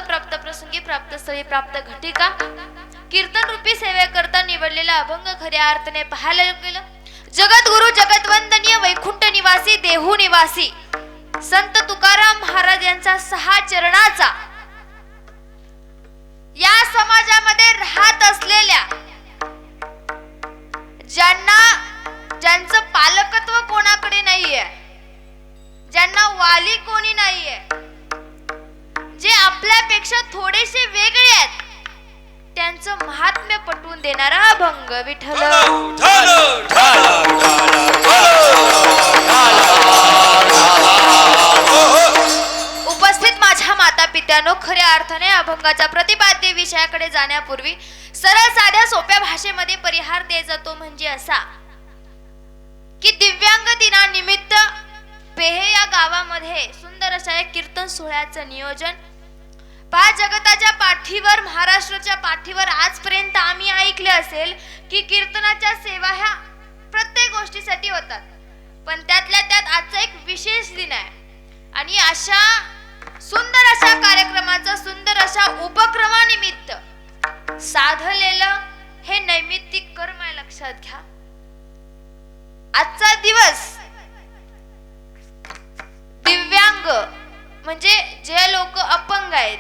प्राप्त प्रसंगी प्राप्त स्थळी प्राप्त घटिका कीर्तन रूपी सेवेकरता निवडलेला अभंग खऱ्या अर्थाने पाहायला गेलं जगद्गुरु जगतवंदनीय वैकुंठ निवासी देहू निवासी संत तुकाराम महाराज यांचा 6 चरणाचा या समाजामध्ये राहत असलेल्या ज्यांचं पालकत्व कोणाकडे नाहीये, ज्यांना वाली कोणी नाहीये, जे आपल्यापेक्षा थोडेसे वेगळे आहेत, त्यांचं महात्म्य पटवून देणारा अभंग विठ्ठल. उपस्थित माझ्या माता पित्यानो, खऱ्या अर्थाने अभंगाच्या प्रतिपाद्य विषयाकडे जाण्यापूर्वी सरळ साध्या सोप्या भाषेमध्ये परिहार दिला जातो म्हणजे असा की दिव्यांग दिनानिमित्त पेहे या गावामध्ये सुंदर अशा एक कीर्तन सोहळ्याचं नियोजन पहा. जगताच्या पाठीवर, महाराष्ट्राच्या पाठीवर आजपर्यंत आम्ही ऐकले असेल की कीर्तनाच्या सेवा ह्या प्रत्येक गोष्टीसाठी होतात, पण त्यातल्या त्यात आजचा एक विशेष दिन आहे आणि अशा सुंदर अशा कार्यक्रमाचा, सुंदर अशा उपक्रमानिमित्त साधलेलं हे नैमित्तिक कर्म आहे. लक्षात घ्या, आजचा दिवस दिव्यांग म्हणजे जे लोक अपंग आहेत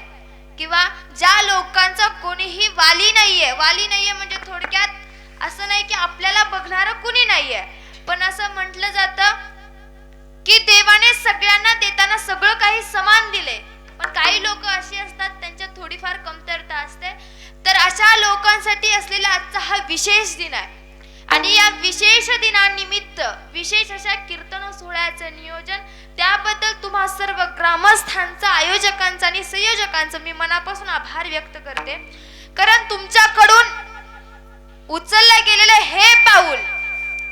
किंवा ज्या लोकांचा कोणीही वाली नाहीये म्हणजे थोडक्यात असं नाही की आपल्याला बघणारं कुणी नाहीये, पण असं म्हटलं जातं की देवाने सगळ्यांना देताना सगळं काही समान दिले, पण काही लोक अशी असतात त्यांच्यात थोडीफार कमतरता असते. तर अशा लोकांसाठी असलेला आजचा हा विशेष दिन आहे आणि या विशेष दिनानिमित्त विशेष अशा कीर्तन सोहळ्याचं नियोजन, त्याबद्दल तुम्हा सर्व ग्रामस्थांचा, आयोजकांचा आणि संयोजकांचा मी मनापासून आभार व्यक्त करते. कारण तुमच्याकडून उचललं गेलेलं हे पाऊल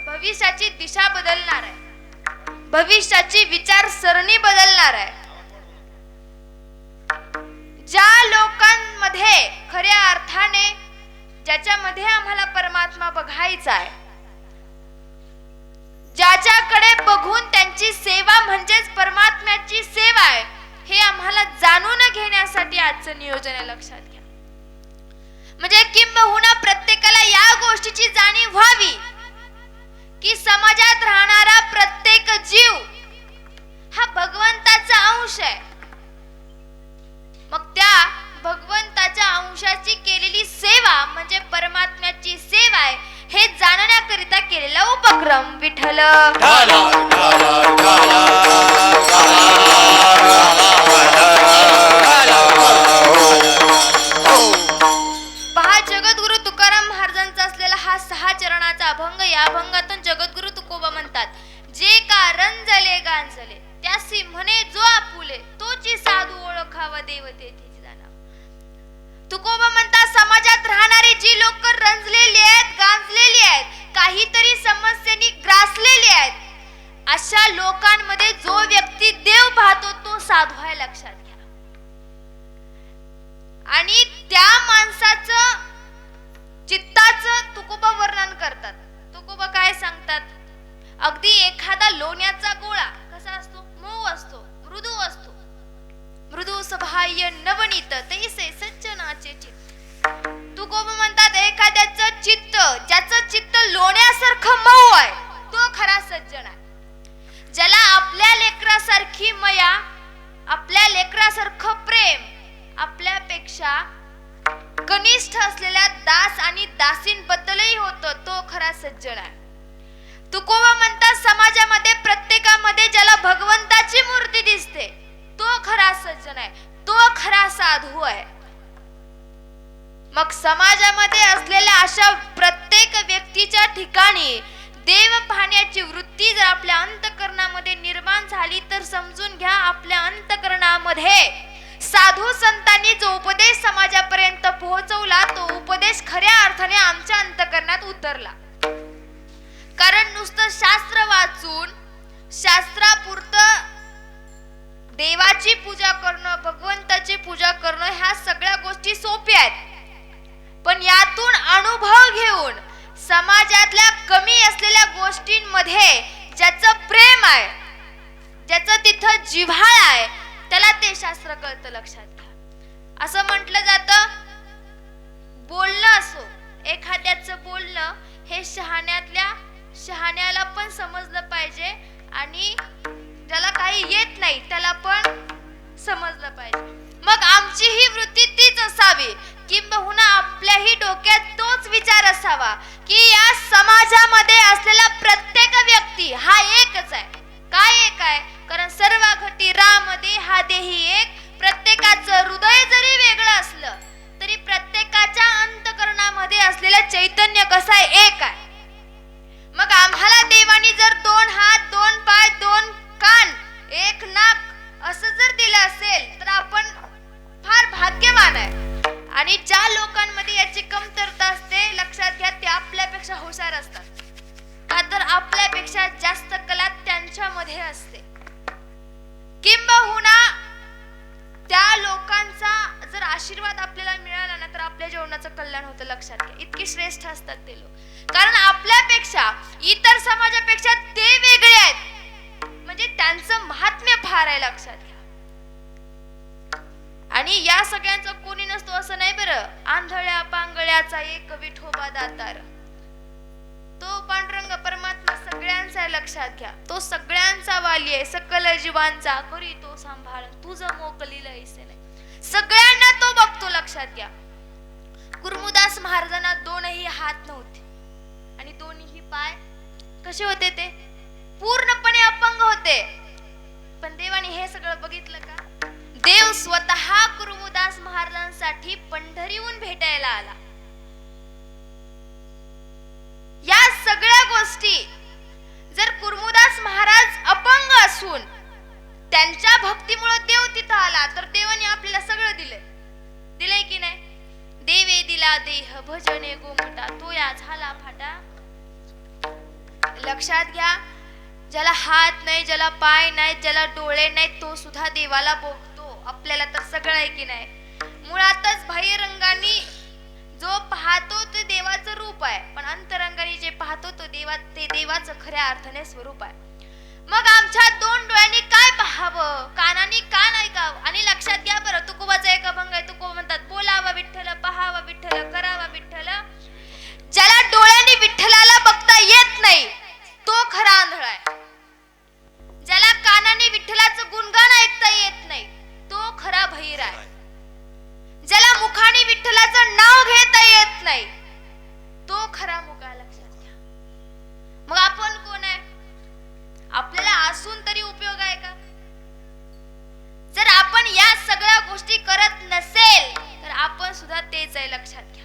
भविष्याची दिशा बदलणार आहे, भविष्याची विचारसरणी बदलणार आहे. ज्या लोकांमध्ये खऱ्या अर्थाने ज्याच्यामध्ये आम्हाला परमात्मा बघायचा आहे, ज्याच्याकडे बघून त्यांची सेवा म्हणजेच परमात्म्याची सेवा आहे, हे आम्हाला जाणून घेण्यासाठी आजचं नियोजन आहे. लक्षात घ्या, म्हणजे किंबहुना प्रत्येकाला या गोष्टीची जाणीव व्हावी की समाजात राहणारा प्रत्येक जीव हा भगवंताचा अंश आहे. मग त्या भगवंताच्या अंशाची केलेली सेवा म्हणजे परमात्म्याची सेवा आहे, हे जाणण्याकरिता केलेला उपक्रम विठ्ठल. पहा, जगद्गुरु तुकाराम महाराजांचा असलेला हा 6 चरणाचा अभंग. या अभंगातून जगद्गुरु तुकोबा म्हणतात, जे का रंजले गांजले त्यासी म्हणे जो आपुले, तोची साधू ओळखावा देव तेथीच जाणावा. तुकोबा म्हणतात, समाजात राहणारी जी लोक रंजलेली आहेत, गांजलेली आहेत, काहीतरी समस्येनी ग्रासलेली आहेत, अशा लोकांमध्ये जो व्यक्ती देव पाहतो तो साधू आहे. लक्षात घ्या, आणि त्या माणसाचं चित्ताचं तुकोबा वर्णन करतात. तुकोबा काय सांगतात, अगदी एखादा लोण्याचा गोळा कसा असतो, मऊ असतो, मृदू असतो, मृदू सभाय नवनीत तैसे सज्जनाचे चित्त. तुकोबा म्हणतात, एखाद्याचं चित्त, ज्याचं चित्त लोण्यासारखं मऊ आहे, तो खरा सज्जन आहे. ज्याला आपल्या लेकरासारखी मया, आपल्या लेकरासारखं प्रेम, आपल्यापेक्षा कनिष्ठ असलेल्या दास आणि दासींबद्दलही होतं, तो खरा सज्जन आहे. तुकोबा म्हणतात, समाजामध्ये प्रत्येकामध्ये ज्याला भगवंताची मूर्ती दिसते तो खरा सज्जन आहे, तो खरा साधू आहे. मग समाजामध्ये असलेल्या अशा प्रत्येक व्यक्तीच्या ठिकाणी देव पाहण्याची वृत्ती जर आपल्या अंतःकरणामध्ये निर्माण झाली तर समजून घ्या, आपल्या अंतःकरणामध्ये साधू संतांनी जो उपदेश समाजापर्यंत पोहोचवला तो उपदेश खऱ्या अर्थाने आमच्या अंतःकरणात उतरला. कारण नुसतं शास्त्र वाचून शास्त्रापुरतं देवाची पूजा करणं, भगवंताची पूजा करणं ह्या सगळ्या गोष्टी सोप्या आहेत, पण यातून अनुभव घेऊन समाजातल्या कमी असलेल्या गोष्टींमध्ये ज्याचं प्रेम आहे, ज्याचं तिथं जिव्हाळा आहे, त्याला ते शास्त्र कळतं. लक्षात घ्या, वृत्ती तीच असावी, किंबहुना आपल्याही डोक्यात तोच विचार असावा की या समाजामध्ये असलेला प्रत्येक व्यक्ती हा एकच आहे. काय एक आहे? कारण सर्व घटी रामदे हा देही एक. प्रत्येकाचं हृदय जरी वेगळं असलं तरी प्रत्येकाच्या अंतःकरणामध्ये असलेलं चैतन्य कसं आहे? एक आहे. मग आम्हाला देवानी जर 2 हात, 2 पाय, 2 कान, 1 नाक असं जर दिलं असेल तर आपण फार भाग्यवान आहे. आणि ज्या लोकांमध्ये याची कमतरता असते, लक्षात घ्या, ते आपल्यापेक्षा हुशार असतात. का तर आपल्यापेक्षा जास्त कला त्यांच्यामध्ये असते. किंबहुना त्या लोकांचा जर आशीर्वाद आपल्याला मिळाला ना तर आपल्या जीवनाचं कल्याण होतं. लक्षात घ्या, इतके श्रेष्ठ असतात ते लोक. कारण आपल्यापेक्षा, इतर समाजापेक्षा ते वेगळे आहेत, म्हणजे त्यांचं महात्म्य फार आहे. लक्षात घ्या. आणि या सगळ्यांचा कोणी नसतो असं नाही बरं. आंधळ्या पांगळ्याचा एक विठोबा दातार, तो पांडुरंग परमात्मा सगळ्यांचा आहे. लक्षात घ्या, तो सगळ्यांचा वाली आहे. सकल जीवांचा करी तो सांभाळ, तुझं मोकलील ऐसे नाही. सगळ्यांना तो बघतो. लक्षात घ्या, गुरुदास महाराजांना 2ही हात नव्हते आणि 2ही पाय कसे होते? ते पूर्णपणे अपंग होते. पण देवाने हे सगळं बघितलं का? देव स्वतः गुरुदास महाराजांसाठी पंढरीहून भेटायला आला. या सगळ्या गोष्टी जर गुरुदास महाराज अपंग असून त्यांच्या भक्तीमुळे देव तिथं आला तर देवाने आपल्याला सगळं दिलंय की नाही? देवे दिला देह भजने गोमटा, तो या झाला फाटा. लक्षात घ्या, ज्याला हात नाही, ज्याला पाय नाही, ज्याला डोळे नाही, तो सुद्धा देवाला बघतो. आपल्याला तर सगळं आहे की नाही? मुळातच बाह्यरंगाने जो पाहतो ते देवाचं रूप आहे, पण अंतरंगाने जे पाहतो तो ते देवाचं खऱ्या अर्थाने स्वरूप आहे. मग आमच्या 2 डोळ्यांनी काय पाहावं, कानाने कान ऐकावं. आणि लक्षात घ्या बरं, तुकोबाचा एक अभंग आहे. तुकोबा म्हणतात, बोलावा विठ्ठल, पहावा विठ्ठल, करावा विठ्ठल. ज्याला डोळ्यांनी विठ्ठलाला बघता येत नाही तो खरा आंधळा आहे. ज्याला कानाने विठ्ठलाचं गुणगान ऐकता येत नाही तो खरा बहीर आहे. ज्याला मुखाने विठ्ठलाचं नाव घेता येत नाही तो खरा मुका. लक्षात घ्या. मग आपण कोण आहे? आपल्याला असून तरी उपयोग आहे का? जर आपण या सगळ्या गोष्टी करत नसेल तर आपण सुद्धा तेच आहे. लक्षात घ्या.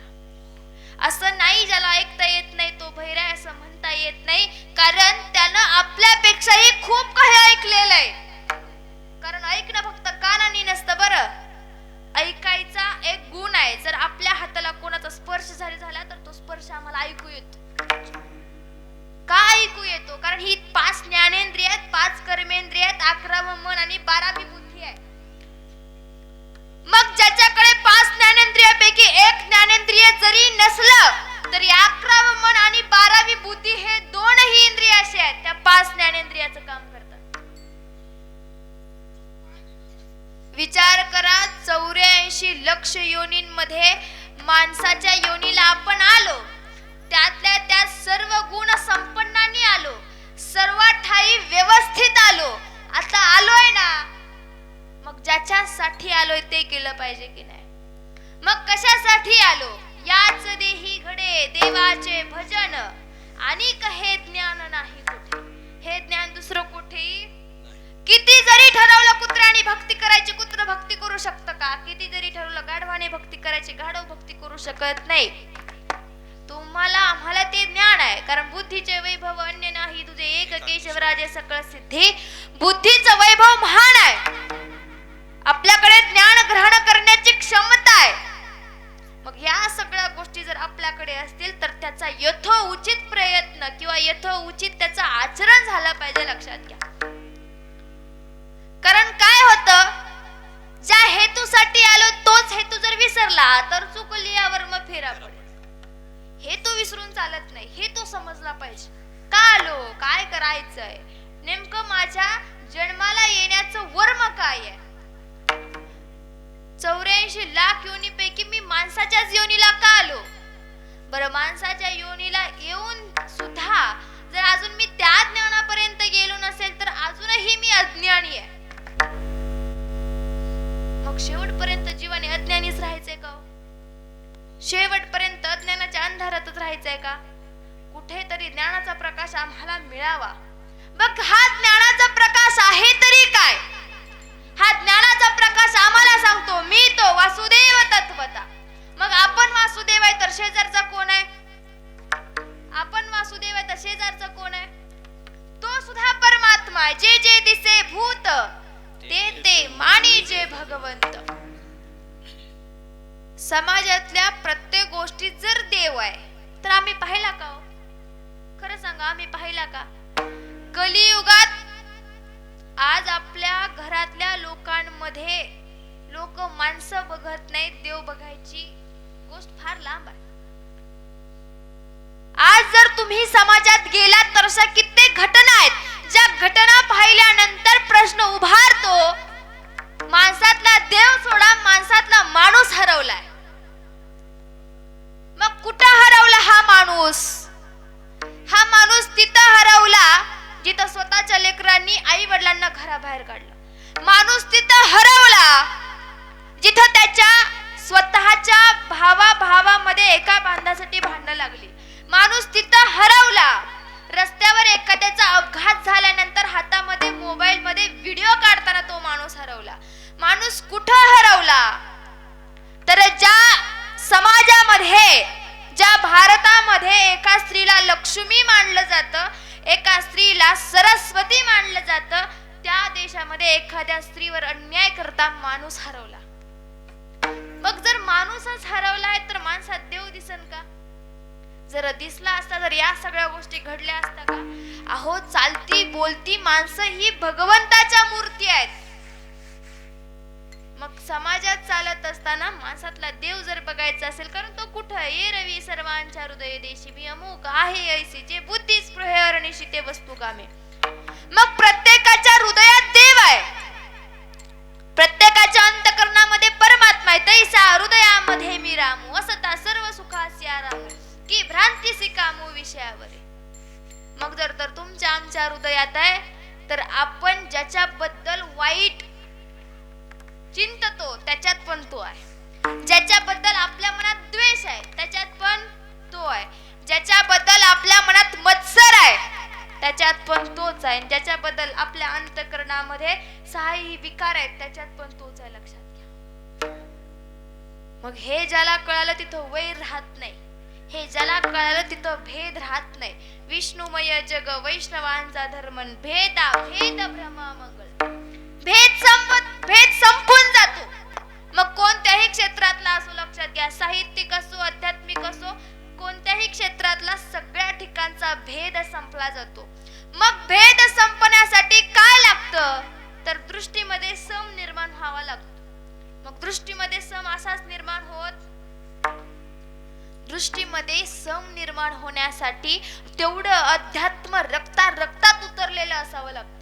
असं नाही ज्याला ऐकता येत नाही तो बहिर आहे असं म्हणता येत नाही, कारण त्यानं आपल्यापेक्षाही खूप काही ऐकलेलं आहे. कारण ऐकणं फक्त कानाने नसतं बरं, ऐकायचा एक गुण आहे. जर आपल्या हाताला कोणाचा स्पर्श झाला तर तो स्पर्श आम्हाला ऐकू येतो. का ऐकू येतो? कारण ही 5 ज्ञानेंद्रिय आहेत, 5 कर्मेंद्रिय आहेत, 11 मन आणि 12 बुद्धी आहे. मग ज्याच्याकडे 5 ज्ञानेंद्रियापैकी एक ज्ञानेंद्रिय जरी नसलं तरी 11 मन आणि 12 बुद्धी हे 2ही इंद्रिय असे आहेत त्या 5 ज्ञानेंद्रियाचं काम करतात. विचार करा, 84 लक्ष योनींमध्ये माणसाच्या योनीला आपण आलो, त्यातल्या त्या सर्व गुण संपन्नांनी आलो, सर्व ठाई व्यवस्थित आलो. आता आलोय ना, मग ज्याच्यासाठी आलोय ते केलं पाहिजे की नाही? मग कशासाठी आलो? याच देही घडे देवाचे भजन, आणि हे ज्ञान नाही कुठे. हे ज्ञान दुसरं कुठेही. किती जरी ठरवलं कुत्र्याने भक्ती करायची, कुत्र भक्ती करू शकतं का? किती जरी ठरवलं गाढवाने भक्ती करायची, गाढव भक्ती करू शकत नाही. तुम्हाला आम्हाला ते ज्ञान आहे, कारण बुद्धीचे वैभव अन्य नाही तुझे, एक केशवराजे सकळ सिद्धी. बुद्धीचं वैभव महान आहे, आपल्याकडे ज्ञान ग्रहण करण्याची क्षमता आहे. मग या सगळ्या गोष्टी जर आपल्याकडे असतील तर त्याचा यथोचित प्रयत्न किंवा यथोचित त्याचं आचरण झालं पाहिजे. लक्षात घ्या. कारण काय होतं, ज्या हेतूसाठी आलो तोच हेतू जर विसरला तर चुकली यावर मग फेरा पडेल. हेतू विसरून चालत नाही, हेतू समजला पाहिजे. का आलो, काय करायचंय, नेमकं माझ्या जन्माला येण्याचं वर्म काय आहे. 84 लाख योनीपैकी मी माणसाच्याच योनीला का आलो? बरं, माणसाच्या योनीला येऊन सुद्धा जर अजून मी त्या ज्ञानापर्यंत गेलो नसेल तर अजूनही मी अज्ञानी आहे. मग मग शेवटपर्यंत जीवाने अज्ञानीच राहायचंय का हो? शेवटपर्यंत अज्ञानाच्या अंधारातच राहायचंय का? कुठेतरी ज्ञानाचा प्रकाश आम्हाला मिळावा. मग हा ज्ञानाचा प्रकाश आहे तरी काय? हा ज्ञानाचा प्रकाश आम्हाला सांगतो मी तो वासुदेव तत्वता. मग आपण वासुदेव आहे तर शेजारचा कोण आहे? आपण वासुदेव आहे तर शेजारचा कोण आहे? तो सुद्धा परमात्मा आहे. जे जे दिसे भूत ते ते मानी जे भगवंत. समाजातल्या प्रत्येक गोष्टीत जर देव आहे तर आम्ही पाहिला का हो? खरं सांगा, आम्ही पाहिला का? कलियुगात आज आपल्या घरातल्या लोकांमध्ये लोक माणसं बघत नाहीत, देव बघायची गोष्ट फार लांब आहे. आज जर तुम्ही समाजात गेलात तर अशा कित्येक घटना आहेत ज्या घटना पाहिल्यानंतर प्रश्न उभारतो, माणसातला देव सोडा, माणसातला माणूस हरवलाय. मग कुठं हरवला हा माणूस? हा माणूस तिथं हरवला जिथं स्वतःच्या लेकरांनी आई वडिलांना घराबाहेर काढलं. माणूस तिथं हरवला जिथं त्याच्या स्वतःच्या भावामध्ये एका बांधासाठी भांडणं लागली. माणूस तिथं हरवला रस्त्यावर एखाद्याचा अपघात झाल्यानंतर हातामध्ये मोबाईल मध्ये व्हिडिओ काढताना तो माणूस हरवला. माणूस कुठं हरवला? तर ज्या समाजामध्ये, ज्या भारतामध्ये एका स्त्रीला लक्ष्मी मानलं जातं, एका स्त्रीला सरस्वती मानलं जातं, त्या देशामध्ये एखाद्या स्त्रीवर अन्याय करता माणूस हरवला. मग जर माणूसच हरवलाय तर माणसात देव दिसन का? जर दिसला असता तर या सगळ्या गोष्टी घडल्या असता का? अहो, चालती बोलती माणसं ही भगवंताच्या मूर्ती आहेत. मग समाजात चालत असताना माणसातला देव जर बघायचा असेल, कारण तो कुठं ये रवी सर्वांच्या हृदय देशी मी अमुक आहे ऐसी जे बुद्धी स्पृहे अरनिशी ते वस्तू कामे. मग प्रत्येकाच्या हृदयात देव आहे, प्रत्येकाच्या अंतःकरणामध्ये परमात्मा आहे. तैसा हृदयामध्ये मी रामू असता सर्व सुखास्या रामू की भ्रांती सिकामू विषयावर. मग जर तुमच्या आमच्या हृदयात आहे तर आपण ज्याच्याबद्दल वाईट चिंततो त्याच्यात पण तो आहे. ज्याच्याबद्दल आपल्या मनात द्वेष आहे त्याच्यात पण तो आहे. ज्याच्याबद्दल आपल्या मनात मत्सर आहे त्याच्यात पण तोच आहे. ज्याच्याबद्दल आपल्या अंतःकरणामध्ये सहाही विकार आहेत त्याच्यात पण तोच आहे. लक्षात घ्या. मग हे ज्याला कळालं तिथं वैर राहत नाही, हे ज्याला कळालं तिथं भेद राहत नाही. विष्णुमय जग वैष्णवांचा धर्म भेदा भेद भ्रमा मंगल. भेद संपून जातो. मग कोणत्याही क्षेत्रातला असो, लक्षात घ्या, साहित्यिक असो, आध्यात्मिक असो, कोणत्याही क्षेत्रातला सगळ्या ठिकाणचा भेद संपला जातो. मग भेद संपण्यासाठी काय लागतं? तर दृष्टीमध्ये सम निर्माण व्हावा लागतो. मग दृष्टीमध्ये सम असाच निर्माण होत, दृष्टीमध्ये सम निर्माण होण्यासाठी तेवढं अध्यात्म रक्तात उतरलेलं असावं लागतं.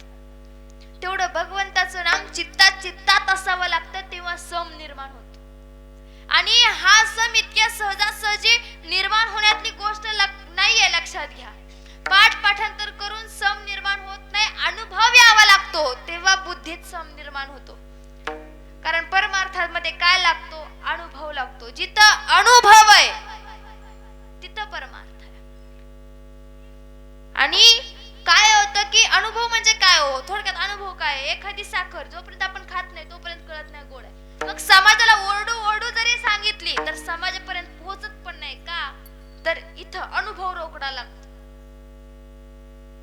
तेवढं भगवंताचं नाम चित्तात असावं लागतं, तेव्हा सम निर्माण होतो. आणि हा सम इतक्या सहजासहजी निर्माण होण्यातली गोष्ट नाहीये. लक्षात घ्या, पाठांतर करून सम निर्माण होत नाही, अनुभव यावा लागतो तेव्हा बुद्धीत सम निर्माण होतो. कारण परमार्थामध्ये काय लागतो? अनुभव लागतो. जिथं अनुभव आहे तिथं परमार्थ आहे. आणि काय होतं की अनुभव म्हणजे काय हो? थोडक्यात अनुभव काय? एखादी साखर जोपर्यंत आपण खात नाही तोपर्यंत कळत नाही गोड आहे. मग समाजाला ओरडू जरी सांगितली तर समाजापर्यंत पोहोचत पण नाही का? तर इथं अनुभव रोकडा लागतो.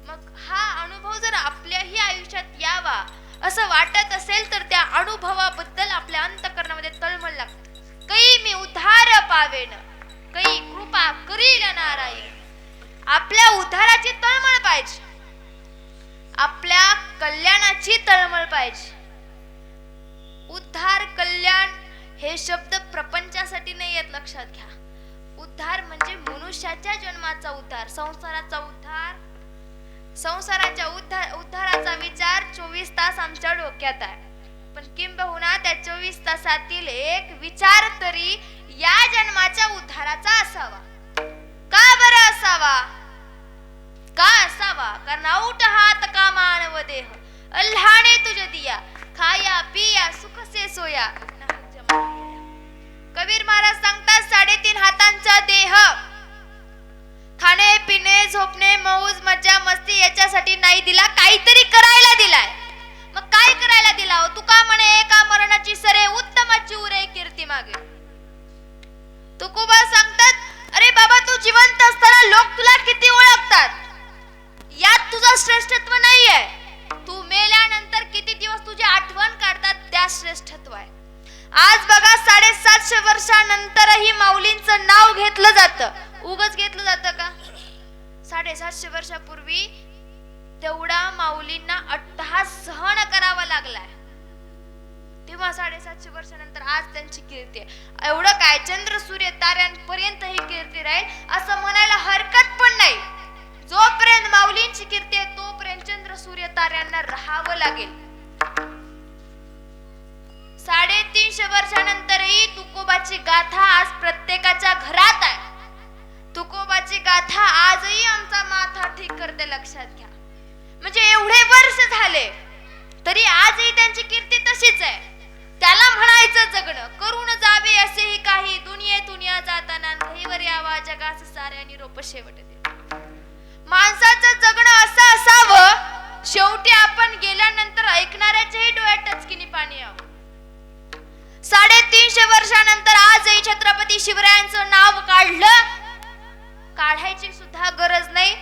मग हा अनुभव जर आपल्याही आयुष्यात यावा असं वाटत असेल तर त्या अनुभवाबद्दल आपल्या अंतःकरणामध्ये तळमळ लागते. कै मी उद्धार पावेन, कै कृपा करील नारायण. आपल्या उद्धाराची तळमळ पाहिजे, आपल्या कल्याणाची तळमळ पाहिजे. उद्धार कल्याण हे शब्द प्रपंचासाठी नाही आहेत. लक्षात घ्या, उद्धार म्हणजे मनुष्याच्या जन्माचा उद्धार, संसाराचा उद्धार. संसाराच्या उद्धाराचा विचार 24 तास आमच्या डोक्यात आहे. पण किंबहुना त्या 24 तासातील एक विचार तरी या जन्माच्या उद्धाराचा असावा. का बरं असावा? का असावा? कारण औट हात का मानव देह अल्हाणे तुझ दिया खाया पिया सुख से सोया देह खाणे पिणे झोपणे मौज मजा मस्ती याच्यासाठी नाही दिला, काहीतरी करायला दिलाय. मग काय करायला दिला हो? तुका म्हणे एका मरणाची सरे उत्तमाची उरे कीर्ती मागे. तुकोबा सांगतात, अरे बाबा तू जिवंत असताना लोक तुला किती ओळखतात, यात तुझं श्रेष्ठत्व नाहीये. तू मेल्यानंतर किती दिवस तुझी आठवण काढतात, त्या श्रेष्ठत्व आहे. आज बघा 750 वर्षानंतरही माऊलींचं नाव घेतलं जातं. उगच घेतलं जातं का? 750 वर्षापूर्वी तेवढा माऊलींना अट्टहास सहन करावा लागलाय, तेव्हा 750 वर्षानंतर आज त्यांची कीर्ती आहे. एवढं काय, चंद्र सूर्य ताऱ्यांपर्यंत ही कीर्ती राहील असं म्हणायला हरकत पण नाही. जोपर्यंत माऊलींची कीर्ती आहे तोपर्यंत चंद्र सूर्य ताऱ्यांना राहावं लागेल. 350 वर्षानंतरही तुकोबाची गाथा आज प्रत्येकाच्या घरात आहे. तुकोबाची गाथा आजही आमचा माथा ठीक करते, लक्षात घ्या. म्हणजे एवढे वर्ष झाले तरी आजही त्यांची कीर्ती तशीच आहे. त्याला म्हणायचं जगणं, करून जावे असेही काही, दुनियेतून या जाताना घरीवर यावा जगास साऱ्या निरोप शेवट दे. माणसाचं जगणं असं असावं, शेवटी आपण गेल्यानंतर ऐकणाऱ्याच्याही डोळ्यात टचकिनी पाणी यावं. 350 वर्षानंतर आजही छत्रपती शिवरायांचं नाव काढायची सुद्धा गरज नाही.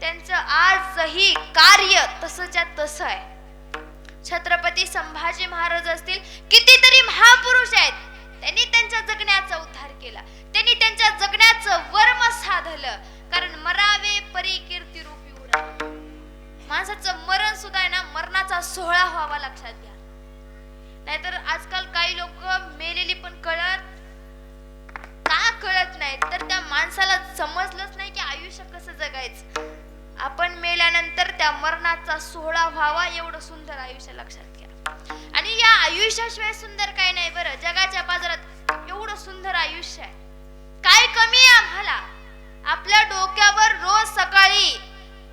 त्यांचं आजही कार्य तसंच्या तसं आहे. छत्रपती संभाजी महाराज असतील, कितीतरी महापुरुष आहेत, त्यांनी त्यांच्या जगण्याचा उद्धार केला, त्यांनी त्यांच्या जगण्याचं वर्म साधलं. कारण मरावे परी कीर्ती रूपी उरा. माणसाचं मरण सुद्धा आहे ना, मरणाचा सोहळा व्हावा, लक्षात घ्या. नाहीतर आजकाल काही लोक मेलेली पण कळत नाही, तर त्या माणसाला समजलंच नाही की आयुष्य कसं जगायचं. आपण मेल्यानंतर त्या मरणाचा सोहळा व्हावा, एवढं सुंदर आयुष्य, लक्षात घ्या. आणि या आयुष्याशिवाय सुंदर काही नाही बरं. जगाच्या बाजारात एवढं सुंदर आयुष्य आहे, काय कमी आहे आम्हाला? आपल्या डोक्यावर रोज सकाळी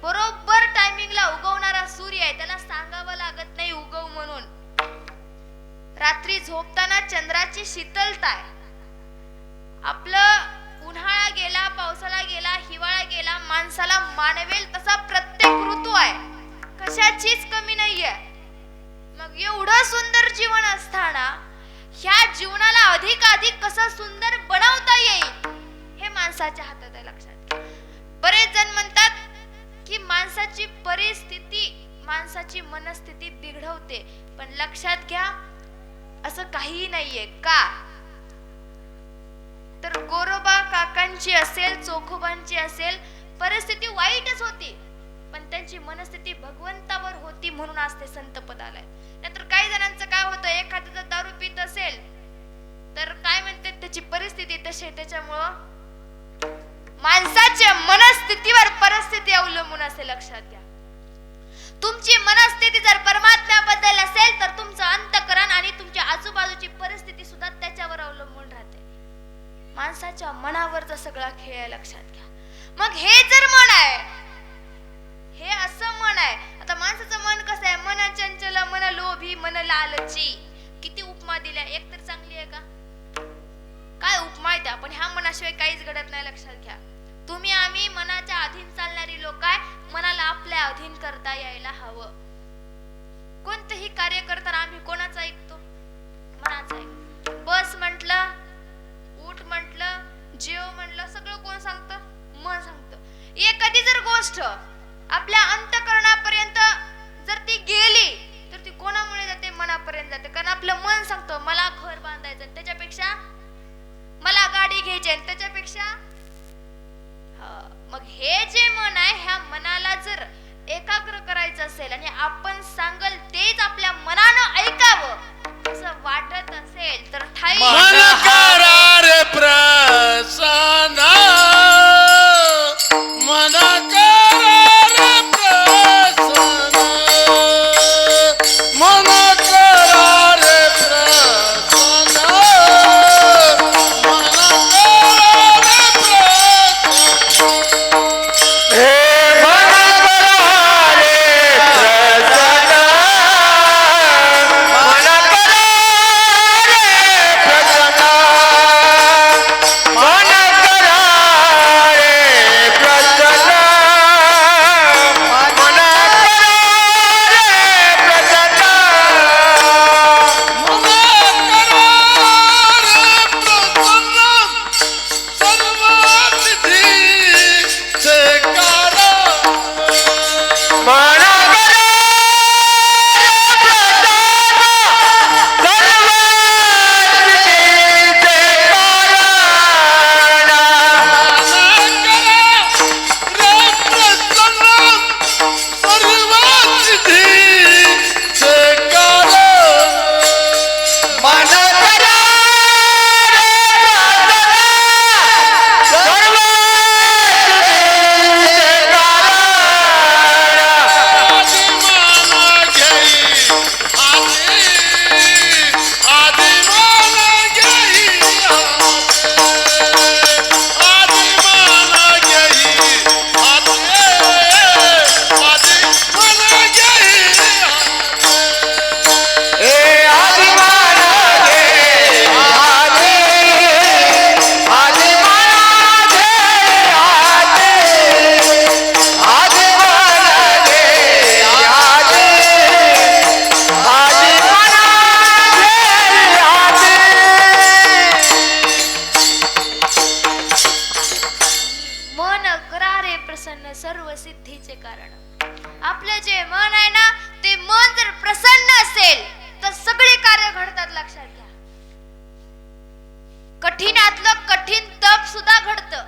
बरोबर टायमिंगला उगवणारा सूर्य आहे, त्याला सांगावं लागत नाही उगव म्हणून. रात्री झोपताना चंद्राची शीतलता आहे. आपलं उन्हाळा गेला, पावसाळा गेला, हिवाळा गेला, माणसाला मानवेल तसा प्रत्येक ऋतू आहे, कशाचीच कमी नाहीये. मग एवढं सुंदर जीवन असताना ह्या जीवनाला अधिकाधिक कसं सुंदर बनवता येईल हे माणसाच्या हातात आहे, लक्षात घ्या. बरेच जण म्हणतात की माणसाची परिस्थिती माणसाची मनस्थिती बिघडवते, पण लक्षात घ्या असं काहीही नाहीये. का तर गोरोबा काकांची असेल, चोखोबांची असेल, परिस्थिती वाईटच होती, पण त्यांची मनस्थिती भगवंतावर होती म्हणून आज ते संत पदाला आहेत. नाहीतर काही जणांचं काय होतं, एखादा जर दारू पित असेल तर काय म्हणते, त्याची परिस्थिती तशी, त्याच्यामुळं माणसाच्या मनस्थितीवर परिस्थिती अवलंबून असेल, लक्षात घ्या. तुमची मनस्थिती जर परमात्म्याबद्दल असेल तर तुमचं अंतःकरण आणि तुमच्या आजूबाजूची परिस्थिती सुद्धा त्याच्यावर अवलंबून राहते. माणसाच्या मनावरचा सगळा खेळ आहे, लक्षात घ्या. मग हे जर मन आहे, हे असं मन आहे. आता माणसाचं मन कसं आहे, मन चंचल, मन लोभी, मन लालची. किती उपमा दिल्या, एक तर चांगली आहे का? काय उपमा आहे त्या? पण ह्या मनाशिवाय काहीच घडत नाही, लक्षात घ्या. तुम्ही आम्ही मनाच्या अधीन चालणारी लोक आहे. मनाला आपल्या अधीन करता यायला हवं. कोणतंही कार्य करताना आम्ही कोणाचं ऐकतो? मनाचं ऐकतो. बस म्हटलं, उठ म्हटलं, जेव म्हटलं, सगळं कोण सांगतं? मन सांगतं. एखादी जर गोष्ट आपल्या अंतःकरणापर्यंत जर ती गेली तर ती कोणामुळे जाते? मनापर्यंत जाते. कारण आपलं मन सांगतं मला घर बांधायचं, त्याच्यापेक्षा मला गाडी घ्यायची, आणि त्याच्यापेक्षा मग हे जे मन आहे, ह्या मनाला जर एकाग्र करायचं असेल आणि आपण सांगल तेच आपल्या मनानं ऐकावं असं वाटत असेल तर ठाई प्रसन्न मन सुद्धा घडतं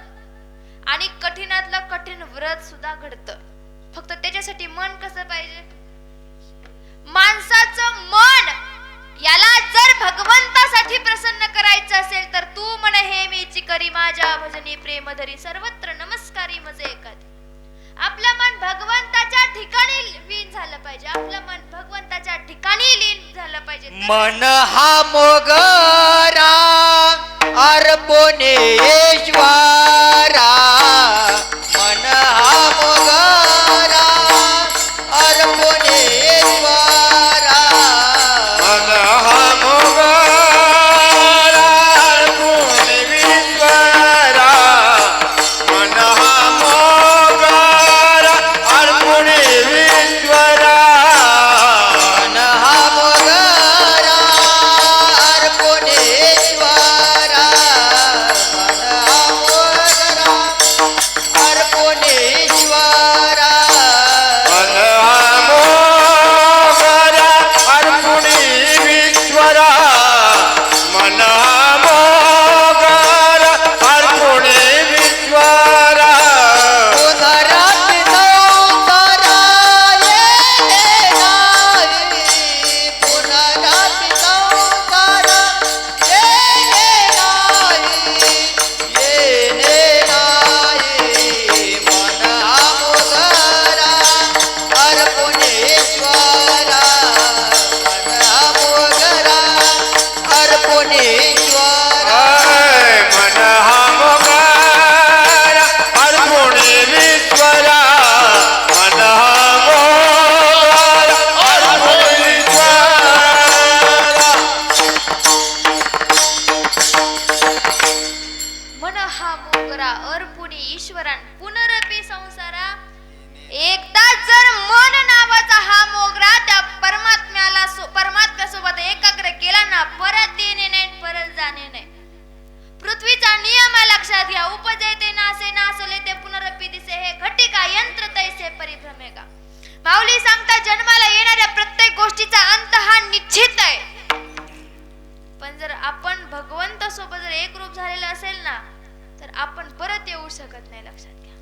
आणि कठीणातलं कठीण व्रत सुद्धा घडतं. फक्त त्याच्यासाठी मन कसं पाहिजे? माणसाचं मन याला जर भगवंतासाठी प्रसन्न करायचं असेल तर तू म्हण हे मीची करी माझ्या भजनी प्रेम धरी सर्वत्र नमस्कारी मजे एकात. आपलं मन भगवंताच्या ठिकाणी लीन झालं पाहिजे. आपलं मन भगवंताच्या ठिकाणी लीन झालं पाहिजे. मन हा मोगरा अर्पणेश्वरा, मन हा मोगरा अर्पणेश्वरा, मन हा मोगरा अर्पणेश्वरा, मन हा मोगरा अर्पणेश्वरा, मन हा मोगरा अर्पणेश्वरा, मन हा मोगरा अर्पणेश्वरा, मन हा मोगरा अर्पणेश्वरा, मन हा मोगरा अर्पणेश्वरा. पुनरापि संसारा येणे नाही, पुनरापि संसारा येणे नाही, येणे नाही. मन हा मोगरा अर्पणेश्वरा, मन हा मोगरा अर्पणेश्वरा, मन हा मोगरा अर्पणेश्वरा, मन हा मोगरा अर्पणेश्वरा. मन हा मोगरा अर्पुणी ईश्वरान पुनरपी संसारा. एकदा जर मन नावाचा हा मोगरा त्या परमात्म्यासोबत एकाग्र केला ना, परत येणे नाही परत जाणे नाही. पृथ्वीचा नियम आहे लक्षात घ्या. उपजयते नासे नासले ते पुनरपी दिसे, हे घटिका यंत्र तैसे परिभ्रमेगा. माऊली सांगता जन्माला येणाऱ्या प्रत्येक गोष्टीचा अंत हा निश्चित आहे. पण जर आपण भगवंत सोबत जर एक रूप झालेलं असेल ना, तर आपण परत येऊ शकत नाही. लक्षात घ्या.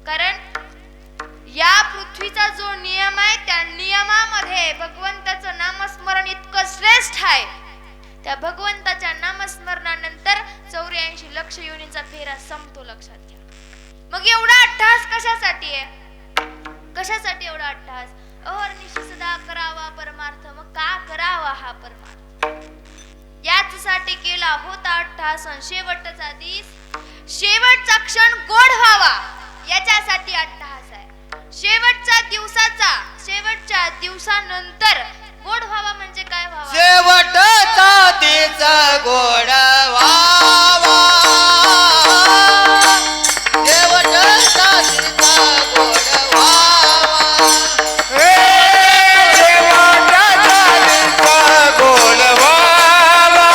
कारण या पृथ्वीचा जो नियम आहे त्या नियमामध्ये भगवंताचं नामस्मरण इतकं श्रेष्ठ आहे. त्या भगवंताच्या नामस्मरणानंतर 84 लक्ष योनीचा फेरा संपतो. लक्षात घ्या. मग एवढा अट्टहास कशासाठी आहे? कशासाठी एवढा अट्टहास? अहर्निशी सदा करावा परमार्थ. मग का करावा हा परमार्थ? याचसाठी केला होता अट्टहास. शेवटचा दिस, शेवटचा क्षण गोड व्हावा याच्यासाठी अट्टहास आहे. शेवटच्या दिवसानंतर गोड व्हावा म्हणजे काय व्हावा? शेवटचा दिस गोड व्हावा, शेवटचा दिस गोड व्हावा, शेवटचा दिवस गोड व्हावा,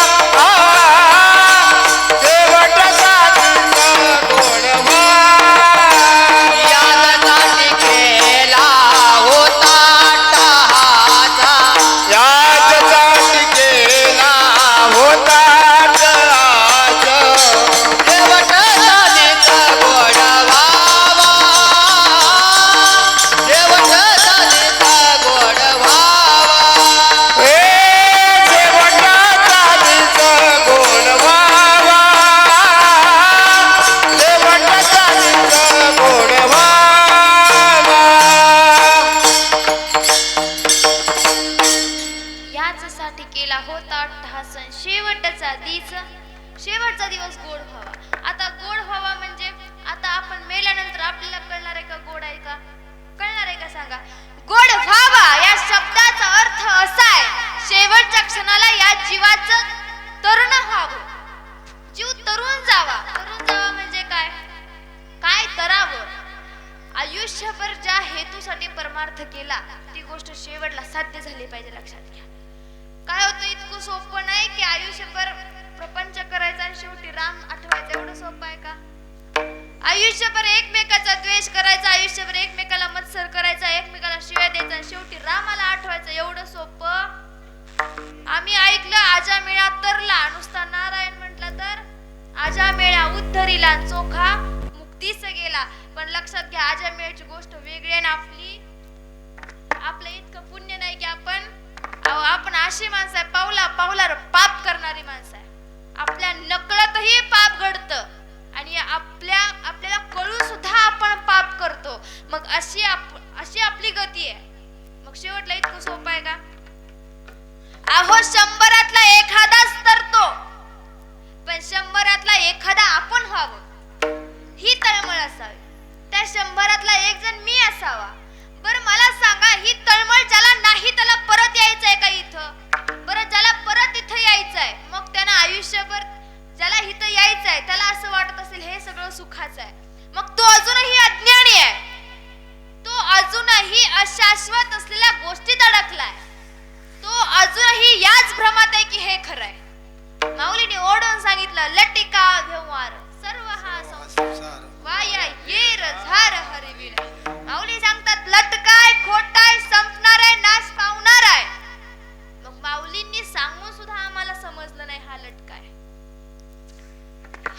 शेवटचा दिवस गोड व्हावा. यासाठी केला होता अट्टहासा, याचसाठी केला होता अट्टहास. शेवटचा दिस गोड व्हावा, शेवटचा दिस गोड व्हावा, शेवटचा दिवस गोड व्हावा, शेवटचा दिवस गोड व्हावा. याचसाठी केला होता अट्टहास. शेवटचा दिवस गोड व्हावा. आता गोड व्हावा म्हणजे आता आपण मेल्यानंतर आपल्याला कळणार आहे का गोड आहे का? कळणार आहे का सांगा? गोड व्हावा या शब्दाचा अर्थ असा आहे, शेवटच्या क्षणाला या जीवाचं तरुण व्हावं, जीव तरुण जावा. तरुण जावा म्हणजे काय? काय करावं? आयुष्यभर ज्या हेतूसाठी परमार्थ केला ती गोष्ट शेवटला साध्य झाली पाहिजे. लक्षात घ्या. काय होतं, इतकं सोपं नाही की आयुष्यभर प्रपंच करायचा आणि शेवटी राम आठवायचा. एवढं सोपं आहे का? आयुष्यभर एकमेकाचा द्वेष करायचा, आयुष्यभर एकमेकाला मत्सर करायचा, एकमेकाला शिव्या द्यायचा आणि शेवटी रामाला आठवायचं. एवढं सोपं? आम्ही ऐकलं आजा मिळा तरला, नुसता नारायण म्हटलं तर आजा मेळा उद्धरिला चोखा मुक्तीस गेला. पण लक्षात घ्या, आजा मेळची गोष्ट वेगळी आहे ना आपली. आपलं इतकं पुण्य नाही की आपण अशी माणसं आहे, पावला पावलावर पाप करणारी माणसं आहे. आपल्या नकळतही पाप घडतं आणि आपल्याला कळून सुद्धा आपण पाप करतो. मग अशी आपली गती आहे. मग शेवटला इतकं सोपं आहे का? अहो 100तला एखादाच तरतो, पण 100तला एखादा आपण व्हावं ही तळमळ असावी. त्या 100तला एक जण मी असावा. बरं मला सांगा, ही तळमळ ज्याला नाही त्याला परत यायचंय का इथं? बरं ज्याला परत इथं यायचंय, मग त्यानं आयुष्यभर ज्याला इथं यायचंय त्याला असं वाटत असेल हे सगळं सुखाचं आहे, मग तो अजूनही अज्ञानी आहे. तो अजूनही अशाश्वत असलेल्या गोष्टीत अडकलाय. तो अजूनही याच भ्रमात आहे की हे खरं आहे. माऊलीने ओढून सांगितलं, लटिका व्यवहार सर्व हा संसार वाया येर झार हरविल. माऊली सांगतात लटकाय खोटाय संपणार आहे, नाश पावणार आहे. मग माऊलींनी सांगून सुद्धा आम्हाला समजलं नाही हा लटकाय.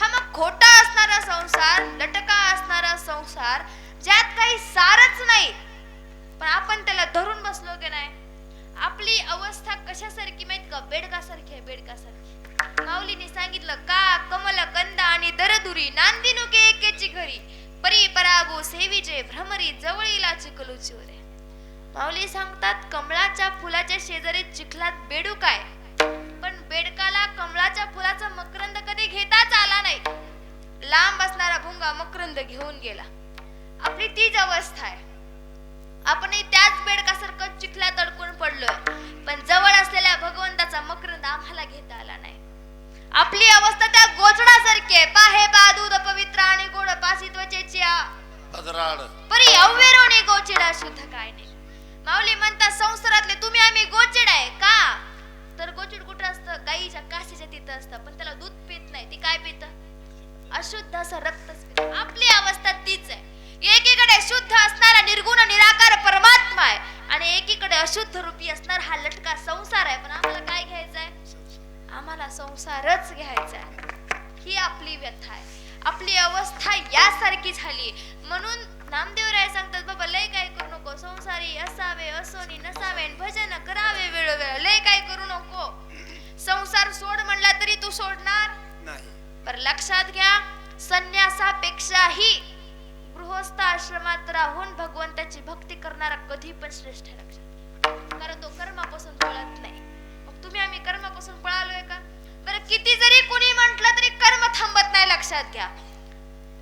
हा मग खोटा असणारा संसार, लटका असणारा संसार ज्यात काही सारच नाही, पण आपण त्याला धरून बसलो की नाही. आपली अवस्था कशासारखी माहित का? बेडकासारखी आहे, बेडकासारखी. माऊलीने सांगितलं का कमल कंदा आणि दरदुरी नांदिनुके एकेची घरी परी परागो सेविजे भ्रमरी जवळीला चिखलू चिवरे. माऊली सांगतात कमळाच्या फुलाच्या शेजारी चिखलात बेडूक आहे, पण बेडकाला कमळाच्या फुलाचा मकरंद कधी घेताच आला नाही. लांब असणारा भुंगा मकरंद घेऊन गेला. आपली तीच अवस्था आहे. आपणही त्याच बेडकासारखं चिखलात अडकून पडलोय, पण जवळ असलेल्या भगवंताचा मकरंद आम्हाला घेता आला नाही. आपली अवस्था त्या गोचडासारखी आहे. पाहे बा दूध पवित्र आणि गोड पासी त्वचेची परी अव्वेरोणी गोचिडा शुद्ध काय नाही. माऊली म्हणतात संसारातले तुम्ही आम्ही गोचिड आहे का? तर गोचिड कुठं असतं? गाईच्या काशीच्या तिथं असतं, पण त्याला दूध पित नाही. ती काय पित? अशुद्ध असं रक्तच पित. आपली अवस्था तीच आहे. एकीकडे शुद्ध असणारा निर्गुण निराकार परमात्मा आहे आणि एकीकडे अशुद्ध रूपी असणार हा लटका संसार आहे. पण आम्हाला काय घ्यायचंय? आम्हाला संसारच घ्यायचा आहे. ही आपली व्यथा आहे. आपली अवस्था यासारखी झाली. म्हणून नामदेवराय सांगतात बाबा लय काय करू नको, संसारी असावे असोनी नसावे, भजन करावे वेळोवेळ. लय काय करू नको. संसार सोड म्हणला तरी तू सोडणार नाही. बरं लक्षात घ्या, संन्यासापेक्षाही गृहस्थ आश्रमात राहून भगवंताची भक्ती करणारा कधी पण श्रेष्ठ आहे. लक्षात, कारण तो कर्मापासून पळत नाही. मग तुम्ही आम्ही कर्मापासून पळालोय का? बरं किती जरी कोणी म्हटलं तरी कर्म थांबत नाही. लक्षात घ्या,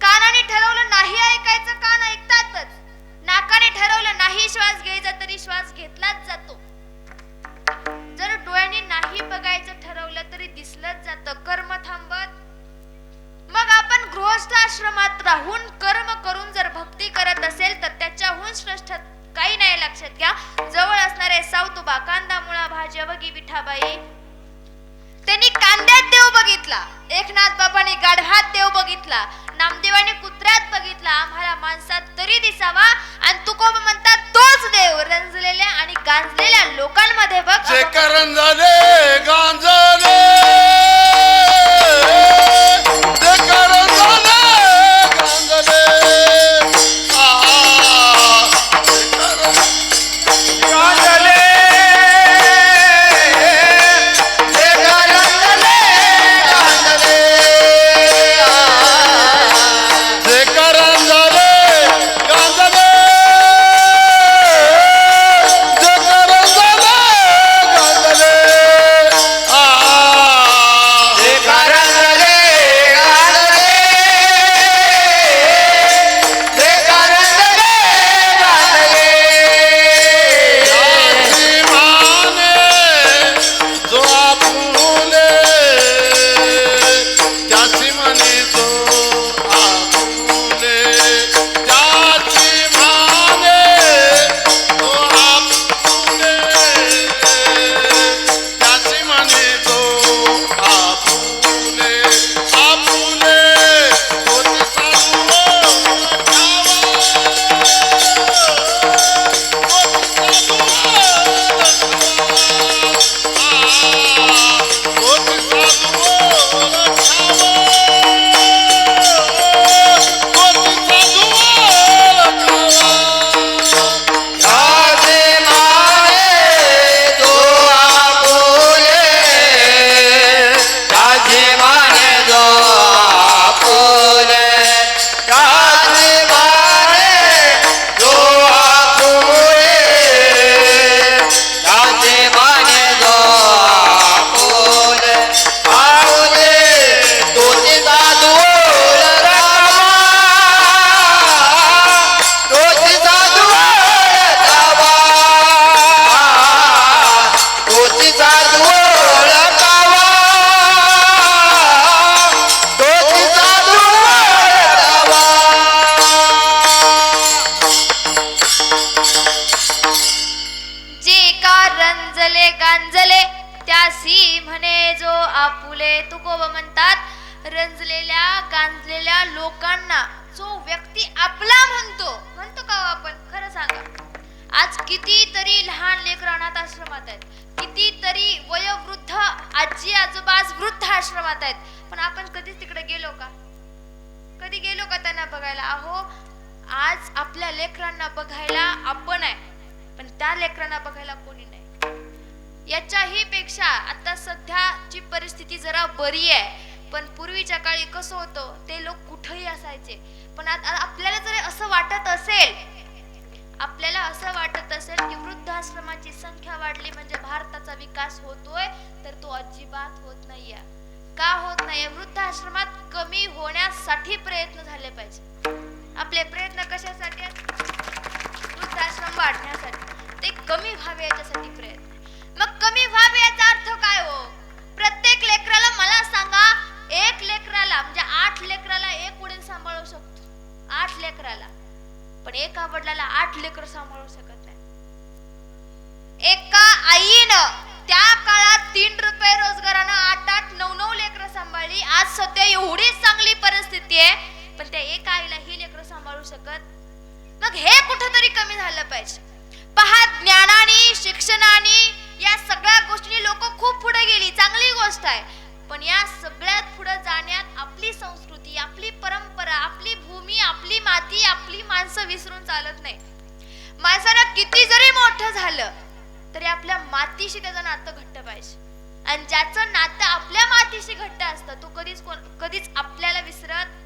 कानाने ठरवलं नाही ऐकायचं, कान ऐकतातच. नाकाने ठरवलं नाही श्वास घ्यायचा तरी श्वास घेतलाच जातो. जर डोळ्याने नाही बघायचं ठरवलं तरी दिसलंच जातं. कर्म थांबत. मग आपण गृहस्थ आश्रमात राहून कर्म करून जर भक्ती करत असेल तर त्याच्याहून श्रेष्ठ काही नाही. लक्षात घ्या, जवळ असणारे सावतोबा कांदा मुळा भाजी अवघी विठाबाई, त्यांनी कांद्यात देव बघितला. एकनाथ बाबांनी गाढवात देव बघितला. नामदेवाने कुत्र्यात बघितला. आम्हाला माणसात तरी दिसावा. आणि तुकोबा म्हणतात तोच देव रंजलेल्या आणि गांजलेल्या लोकांमध्ये बघ. जे करंजले गांजले, जे करंजले गांजले, गांजले, जे करंजले गांजले, जे करंजले गांजले, जे करंजले गांजले, जे करंजले विरंजलेल्या गांजलेल्या लोकांना जो व्यक्ती आपला म्हणतो का हो आपण? खरं सांगा. आज कितीतरी लहान लेकरं अनाथ आश्रमात आहेत, कितीतरी वयोवृद्ध आजी आजोबा आज वृद्ध आश्रमात आहेत, पण आपण कधीच तिकडे गेलो का? कधी गेलो का त्यांना बघायला? अहो, आज आपल्या लेकरांना बघायला आपण आहे, पण त्या लेकरांना बघायला कोणी नाही. याच्याही पेक्षा आता सध्याची परिस्थिती जरा बरी आहे, पण पूर्वीच्या काळी कसं होतं, ते लोक कुठेही असायचे. पण आता आपल्याला जर असं वाटत असेल की वृद्धाश्रमाची संख्या वाढली म्हणजे भारताचा विकास होतोय, तर तो अजिबात होत नाहीये. का होत नाहीये? वृद्धाश्रमात कमी होण्यासाठी प्रयत्न झाले पाहिजे. आपले प्रयत्न कशासाठी आहेत? वृद्धाश्रम वाढण्यासाठी, ते कमी व्हावे याच्यासाठी प्रयत्न. मग कमी व्हावे याचा अर्थ काय हो? प्रत्येक लेकराला मला सांगा, एक लेकराला म्हणजे 8 लेकराला एक वडील सांभाळू शकतो, 8 लेकराला, पण एका वडिलाला 8 लेकर सांभाळू शकत नाही. एका आईनं त्या काळात 3 रुपये रोजगारानं 8-8, 9-9 लेकरं सांभाळली. आज सध्या एवढी चांगली परिस्थिती आहे, पण त्या एका आईला ही लेकरं सांभाळू शकत. मग हे कुठेतरी कमी झालं पाहिजे. पहा, ज्ञानाने शिक्षणाने या सगळ्या गोष्टी लोक खूप पुढे गेली, चांगली गोष्ट आहे, पण या सगळ्यात पुढे जाण्यात आपली संस्कृती, आपली परंपरा, आपली भूमी, आपली माती, आपली माणसं विसरून चालत नाही. माणसानं किती जरी मोठं झालं तरी आपल्या मातीशी त्याचं नातं घट्ट पाहिजे, आणि ज्याचं नातं आपल्या मातीशी घट्ट असतं तो कधीच आपल्याला विसरत.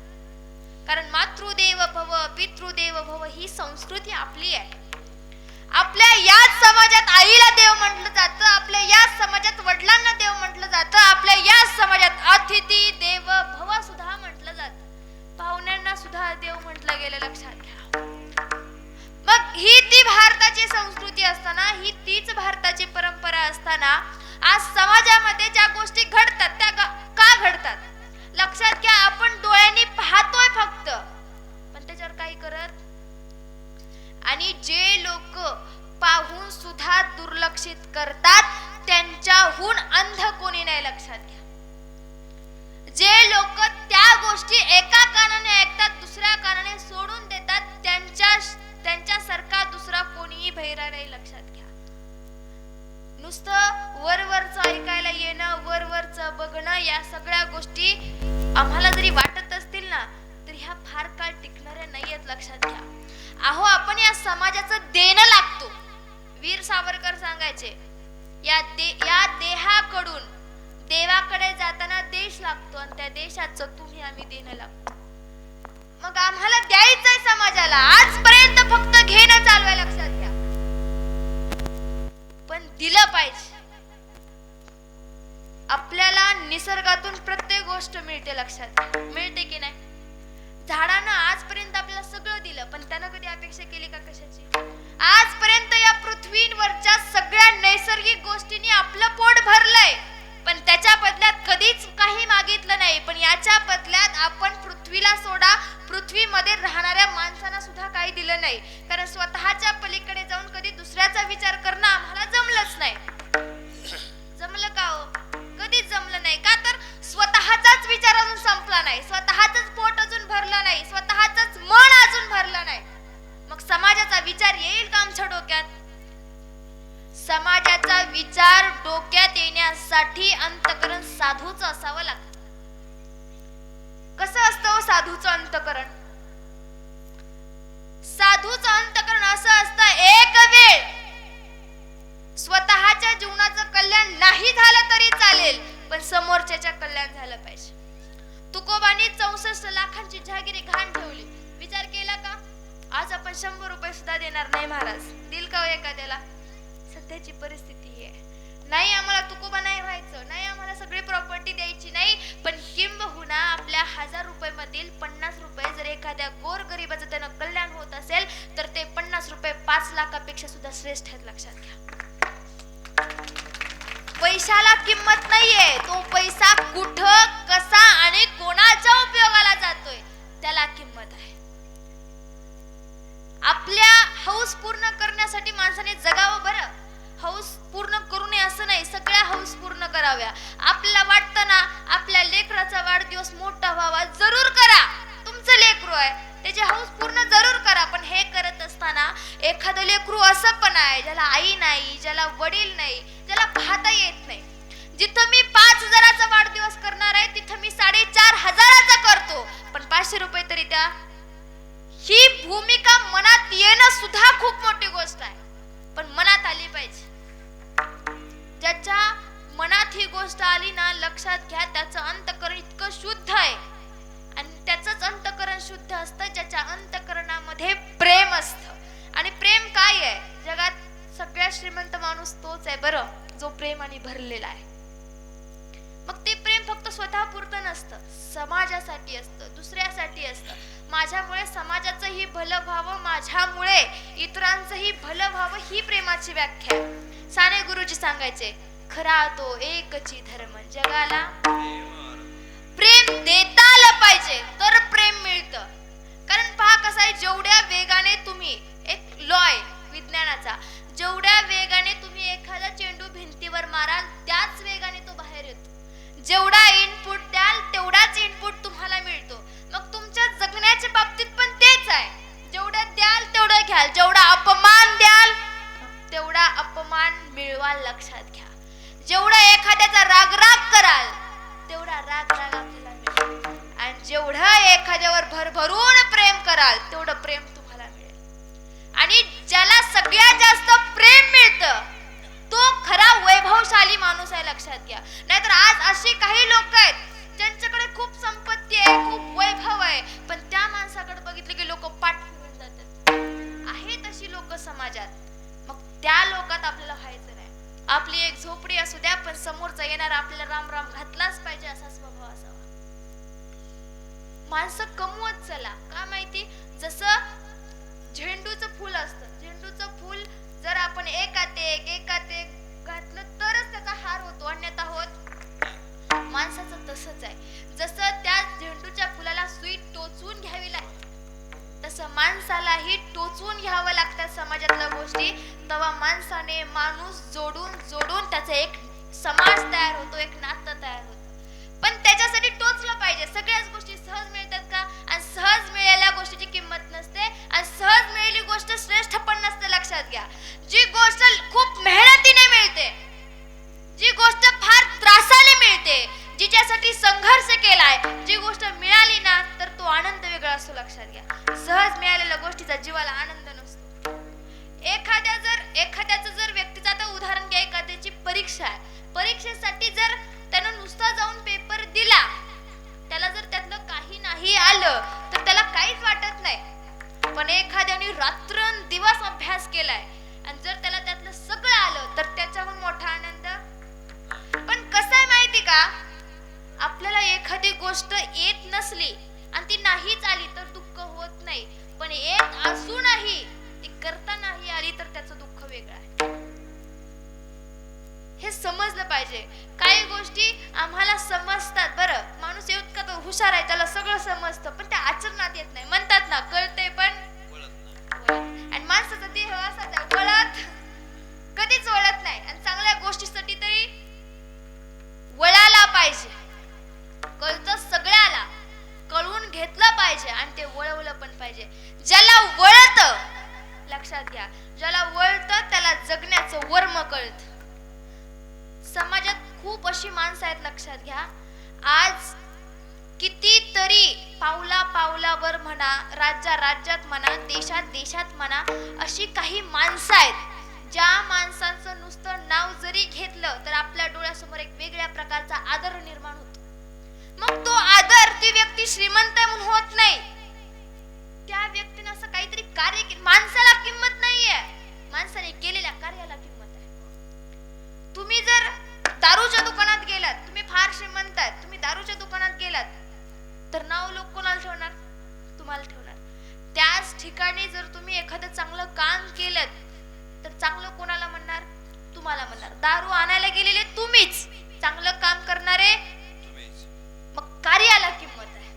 कारण मातृदेव भव पितृदेव भव ही संस्कृती आपली आहे. आपल्या याच समाजात आईला देव म्हटलं जातं, आपल्या याच समाजात वडिलांना देव म्हटलं जातं, आपल्या याच समाजात अतिथी देव भव सुद्धा म्हटलं जातं, पाहुण्यांना सुद्धा देव म्हटलं गेलं, लक्षात घ्या. मग ही ती भारताची संस्कृती असताना, ही तीच भारताची परंपरा असताना, आज समाजामध्ये ज्या गोष्टी घडतात त्या का घडतात? लक्षात घ्या, आपण डोळ्यांनी पाहतोय फक्त, पण त्याच्यावर काही करत. आणि जे लोक पाहून सुद्धा दुर्लक्षित करतात त्यांच्याहून अंध कोणी नाही, लक्षात घ्या. जे लोक त्या गोष्टी एका कानाने ऐकतात, दुसऱ्या कानाने सोडून देतात, त्यांच्यासारखा दुसरा कोणीही बहिरा नाही, लक्षात घ्या. नुसतं वरवरचं ऐकायला येणं, वरवरचं बघणं, या सगळ्या गोष्टी आम्हाला जरी वाटत असतील ना, तर ह्या फार काळ टिकणाऱ्या नाहीयेत, लक्षात घ्या. अहो, आपण या समाजाचं देणं लागतो. वीर सावरकर सांगायचे, या देहाकडून देवाकडे जाताना देश लागतो, आणि त्या देशाचं तुम्ही आम्ही देणं लागतो. मग आम्हाला द्यायचंय समाजाला. आजपर्यंत फक्त घेणं चालू आहे, लक्षात घ्या, पण दिलं पाहिजे. आपल्याला निसर्गातून प्रत्येक गोष्ट मिळते, लक्षात घ्या. मिळते की नाही? झाडानं आजपर्यंत आपल्याला सगळं दिलं, पण त्यानं कधी अपेक्षा केली का कशाची? आजपर्यंत या पृथ्वीवरच्या सगळ्या नैसर्गिक गोष्टींनी आपलं पोट भरलंय, पण त्याच्या बदल्यात कधीच काही मागितलं नाही. पण याच्या बदल्यात आपण पृथ्वीला सोडा, पृथ्वीमध्ये राहणाऱ्या माणसांना सुद्धा काही दिलं नाही. कारण स्वतःच्या पलीकडे जाऊन कधी दुसऱ्याचा विचार करणं आम्हाला जमलंच नाही. जमलं का हो? कधीच जमलं नाही. का तर स्वतःचाच विचार अजून संपला नाही, स्वतःच पोट अजून भरलं नाही, स्वतःच मन अजून भरलं नाही. मग समाजाचा विचार येईल का आमच्या डोक्यात? समाजाचा विचार डोक्यात येण्यासाठी अंतःकरण साधूचं असावं लागतं. कसं असतं साधूचं अंतःकरण? साधूचं अंतःकरण असं असतं, एक वेळ स्वतःच्या जीवनाचं कल्याण नाही झालं तरी चालेल, पण समोरच्याच्या कल्याण झालं पाहिजे. तुकोबांनी 64 लाखांची जहागिरी घाण ठेवली. विचार केला का? आज आपण 100 रुपये सुद्धा देणार नाही महाराज. दिल का एखाद्याला? सध्याची परिस्थिती आहे. नाही, आम्हाला तुकोबा नाही व्हायचं, नाही आम्हाला सगळी प्रॉपर्टी द्यायची नाही, पण किंबहुना आपल्या 1000 रुपये मधील 50 रुपये जर एखाद्या गोरगरिबाचं त्यानं कल्याण होत असेल, तर ते 50 रुपये 5 लाखापेक्षा सुद्धा श्रेष्ठ आहेत, लक्षात घ्या. पैशाला किंमत नाहीये, तो पैसा कुठं, कसा आणि कोणाच्या उपयोगाला जातोय त्याला किंमत आहे. आपल्या हौस पूर्ण करण्यासाठी माणसाने जगावं. बरं, हौस पूर्ण करू नये असं नाही, सगळ्या हौस पूर्ण कराव्या. आपल्याला वाटतं ना आपल्या लेकराचा वाढदिवस मोठा ज्याला आई नाही, ज्याला वडील नाही, ज्याला पाहता येत नाही. जिथं मी 5,000चा वाढदिवस करणार आहे तिथं मी 4,500चा करतो, पण 500 रुपये तरी त्या. ही भूमिका मनात येणं सुद्धा खूप मोठी गोष्ट आहे, पण मनात आली पाहिजे. ज्याच्या मनात ही गोष्ट आली ना, लक्षात घ्या त्याचं अंतःकरण इतकं शुद्ध आहे. आणि त्याचंच अंतःकरण शुद्ध असतं ज्याच्या अंतःकरणामध्ये प्रेम असतं. आणि प्रेम काय आहे? जगात सगळ्यात श्रीमंत माणूस तोच आहे बरं, जो प्रेमाने भरलेला आहे. मग ते प्रेम फक्त स्वतःपुरतं नसतं, समाजासाठी असतं, दुसऱ्यासाठी असतं. माझ्यामुळे समाजाचंही भलं व्हावं, माझ्यामुळे इतरांचंही भलं व्हावं, ही प्रेमाची व्याख्या आहे. साने गुरुजी सांगायचे, खरा तो एकची धर्म जगाला. प्रेम देता आलं पाहिजे तर प्रेम मिळतं. कारण पहा कसं आहे, जेवढ्या वेगाने तुम्ही, एक लॉ आहे विज्ञानाचा, जेवढ्या वेगाने तुम्ही एखादा चेंडू भिंतीवर माराल त्याच वेगाने तो बाहेर येतो. जेवढा इनपुट द्याल तेवढाच इनपुट तुम्हाला मिळतो. मग तुमच्या जगण्याच्या बाबतीत पण तेच आहे. जेवढं द्याल तेवढं घ्याल, जेवढा अपमान द्याल तेवढा अपमान मिळवाल, लक्षात घ्या. जेवढा एखाद्याचा रागराग कराल तेवढा राग आपल्याला मिळेल. आणि जेवढं एखाद्यावर भरभरून प्रेम कराल तेवढं प्रेम तुम्हाला मिळेल. आणि ज्याला सगळ्यात जास्त प्रेम मिळतं तो खरा वैभवशाली माणूस आहे, लक्षात घ्या. नाहीतर आज अशी काही लोक आहेत ज्यांच्याकडे खूप संपत्ती आहे, खूप वैभव आहे, पण त्या माणसाकडे बघितलं की लोक पाठ फिरून जातात. आहेत अशी लोक समाजात. मग त्या लोकात आपल्याला व्हायचं नाही. आपली एक झोपडी असू द्या, पण समोरचा येणार आपल्याला राम राम घातलाच पाहिजे असा स्वभाव असावा. माणसं कमवत चला, का माहिती? जसं झेंडूचं फुल असतं, झेंडूचं फुल जर आपण एकात एक घातलं तरच त्याचा हार होतो, अन्यथा होत. माणसाचं तसंच आहे. जसं त्या झेंडूच्या फुलाला सुई टोचून घ्यावी लागते, तसं माणसालाही टोचून घ्यावं लागतात समाजातल्या गोष्टी. तेव्हा माणसाने माणूस जोडून जोडून त्याचा एक समाज तयार होतो, एक नातं तयार होतं. पण त्याच्यासाठी टोचलं पाहिजे. सगळ्याच गोष्टी सहज मिळतात का? आणि सहज मिळालेल्या गोष्टीची किंमत नसते, आणि सहज मिळालेली गोष्ट श्रेष्ठ पण नसते, लक्षात घ्या. जी गोष्ट खूप मेहनतीने मिळते, जी गोष्ट फार त्रासाने मिळते, जिच्यासाठी संघर्ष केलाय, जी गोष्ट मिळाली ना तर तो आनंद वेगळा असतो, लक्षात घ्या. सहज मिळालेल्या गोष्टीचा जीवाला आनंद नसतो. एखाद्याचं जर व्यक्तीचं आता उदाहरण घ्या, एखाद्याची परीक्षा आहे, परीक्षेसाठी जर त्यानं नुसता जाऊन पेपर दिला, त्याला जर त्यातलं काही नाही आलं तर त्याला काहीच वाटत नाही. पण एखाद्याने रात्रंदिवस अभ्यास केलाय आणि जर त्याला त्यातलं सगळं आलं तर त्याच्याहून मोठा आनंद. पण कसं आहे माहिती का, आपल्याला एखादी गोष्ट येत नसली आणि ती नाहीच आली तर दुःख होत नाही, पण येत असूनही ती करता नाही आली तर त्याचं दुःख वेगळं आहे. हे समजलं पाहिजे. काही गोष्टी आम्हाला समजतात बरं, माणूस इतका तो हुशार आहे, त्याला सगळं समजतं, पण त्या आचरणात येत नाही. म्हणतात ना, कळते पण आणि माणसाचा देह असाच आहे, वळत कधीच वळत नाही. आणि चांगल्या गोष्टीसाठी तरी वळायला पाहिजे. कळतं सगळ्याला, कळून घेतलं पाहिजे आणि ते वळवलं पण पाहिजे. ज्याला वळतं, लक्षात घ्या, ज्याला वळतं त्याला जगण्याचं वर्म कळतं. समाजात खूप अशी माणसं आहेत, लक्षात घ्या. आज कितीतरी पावला पावलावर म्हणा, राज्यात म्हणा, देशात म्हणा, अशी काही माणसं आहेत ज्या माणसांचं नुसतं नाव जरी घेतलं तर आपल्या डोळ्यासमोर एक वेगळ्या प्रकारचा आदर निर्माण होतो. मग तो आदर ती व्यक्ती श्रीमंत म्हणून होत नाही, त्या व्यक्तीने असं काहीतरी कार्य केलं. माणसाला किंमत नाहीये, माणसाने केलेल्या कार्याला किंमत आहे. तुम्ही जर दारूच्या दुकानात गेलात, तुम्ही फार श्रीमंत आहात, तुम्ही दारूच्या दुकानात गेलात तर नाव लोक कोणाला ठेवणार? तुम्हाला ठेवणार. त्याच ठिकाणी जर तुम्ही एखादं चांगलं काम केलं तर चांगलं कोणाला म्हणणार? तुम्हाला म्हणणार. दारू आणायला गेलेले तुम्हीच, चांगलं काम करणारे मग कार्याला किंमत आहे.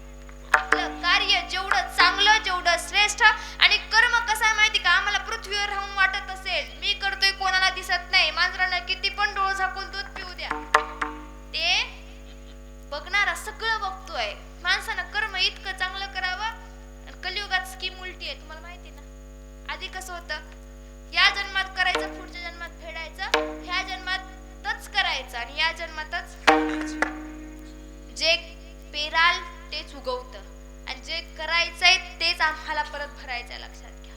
आपलं कार्य जेवढं चांगलं, जेवढं श्रेष्ठ. आणि कर्म कसं आहे माहिती का, आम्हाला पृथ्वीवर राहून वाटत असेल मी करतोय कोणाला दिसत नाही, मांजरांना किती पण डोळ झाकून दूध पिऊ द्या, ते बघणारा सगळं बघतोय. माणसानं कर्म इतकं चांगलं करावं. कलियुगात स्कीम उलटी आहे, तुम्हाला माहिती ना. आधी कसं होतं, या जन्मात करायचं, पुढच्या करायचं आणि या जन्मातच जे पेराल तेच उगवतं आणि जे करायचंय तेच आम्हाला परत भरायचंय. लक्षात घ्या.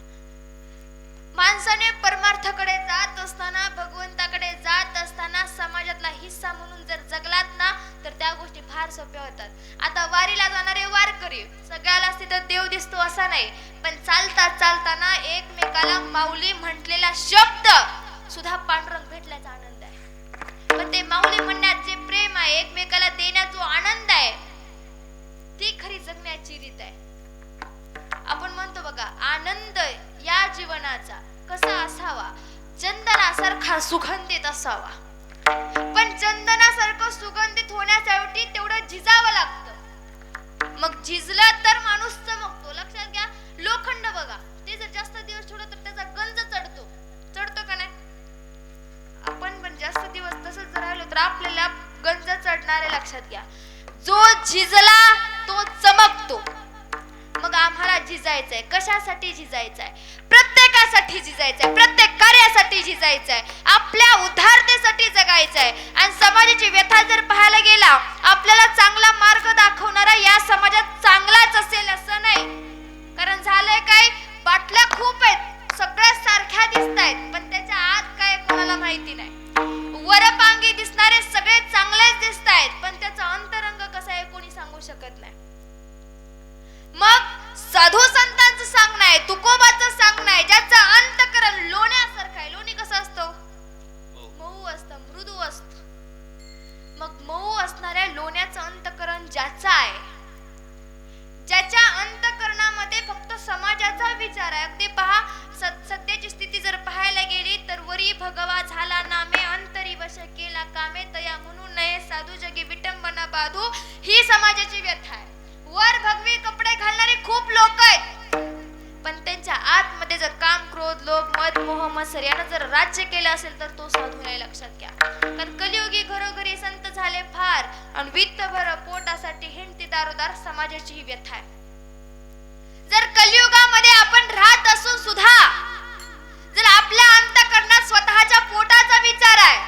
माणसाने परमार्थाकडे जात असताना, भगवंताकडे जात असताना समाजातला हिस्सा म्हणून जर जगलात ना तर त्या गोष्टी फार सोप्या होतात. आता वारीला जाणारे वारकरी सगळ्यालाच तिथं देव दिसतो असा नाही, पण चालता चालताना एकमेकाला माऊली म्हटलेला शब्द सुद्धा पांडुरंग भेटल्याचा आनंद आहे. पण ते माऊली म्हणण्यात जे प्रेम आहे, एकमेकाला देण्यात जो आनंद आहे, ती खरी जगण्याची रीत आहे. आपण म्हणतो बघा, आनंद या जीवनाचा कसा असावा, चंदनासारखा सुगंधित असावा. पण चंदनासारखं सुगंधित होण्यासाठी तेवढं झिजावं लागतं. मग झिजलं तर माणूस चमकतो. लक्षात घ्या. लोखंड बघा, ते जर जास्त दिवस ठेवलं तर त्याचा गंज चढतो का नाही? आपण पण जास्त दिवस तसंच जर राहिलो तर आपल्याला गंज चढणार आहे. लक्षात घ्या. जो झिजला तो चमकतो. मग आम्हाला झिजायचंय. कशासाठी झिजायचंय? प्रत्येकासाठी झिजायचंय, प्रत्येक कार्यासाठी झिजायचंय, आपल्या उद्धारतेसाठी जगायचंय. आणि समाजाची व्यथा जर पाहायला गेला, आपल्याला चांगला मार्ग दाखवणारा या समाजात चांगलाच असेल असं नाही. कारण झालंय काय, बाटल्या खूप आहेत, सगळ्या सारख्या दिसतायत, पण त्याच्या आत काय कोणाला माहिती नाही. वरपांगी दिसणारे सगळे चांगलेच दिसतायत, पण त्याचा अंतरंग कसा आहे कोणी सांगू शकत नाही. मग साधू संतांचं सांगणं आहे, तुकोबाचं सांगणं आहे, ज्याचं अंतकरण लोण्यासारखं आहे. लोणी कसं असतं? मऊ असतं, मृदू असतं. मग मऊ असणाऱ्या लोण्याचं अंतकरण ज्याचं आहे, ज्याच्या अंतकरणामध्ये फक्त समाजाचा विचार आहे. अगदी पहा, सध्याची स्थिती जर पाहायला गेली तर वरी भगवा झाला नामे, अंतरी वश केला कामे, तया म्हणून नये साधू जगी विटंबना बाधू, ही समाजाची व्यथा आहे. वर भगवी कपडे घालणारे खूप लोक आहेत, पण त्यांच्या आतमध्ये जर काम, क्रोध, लोभ, मद, मोह, मत्सर यानं जर राज्य केलं असेल तर तो साधू नाही. लक्षात घ्या. कारण कलियुगी घरोघरी संत झाले फार आणि वित्त भर पोटासाठी हिंडती दारोदार, समाजाची ही व्यथा आहे. जर कलियुगामध्ये आपण राहत असून सुद्धा जर आपल्या अंतःकरणात स्वतःच्या पोटाचा विचार आहे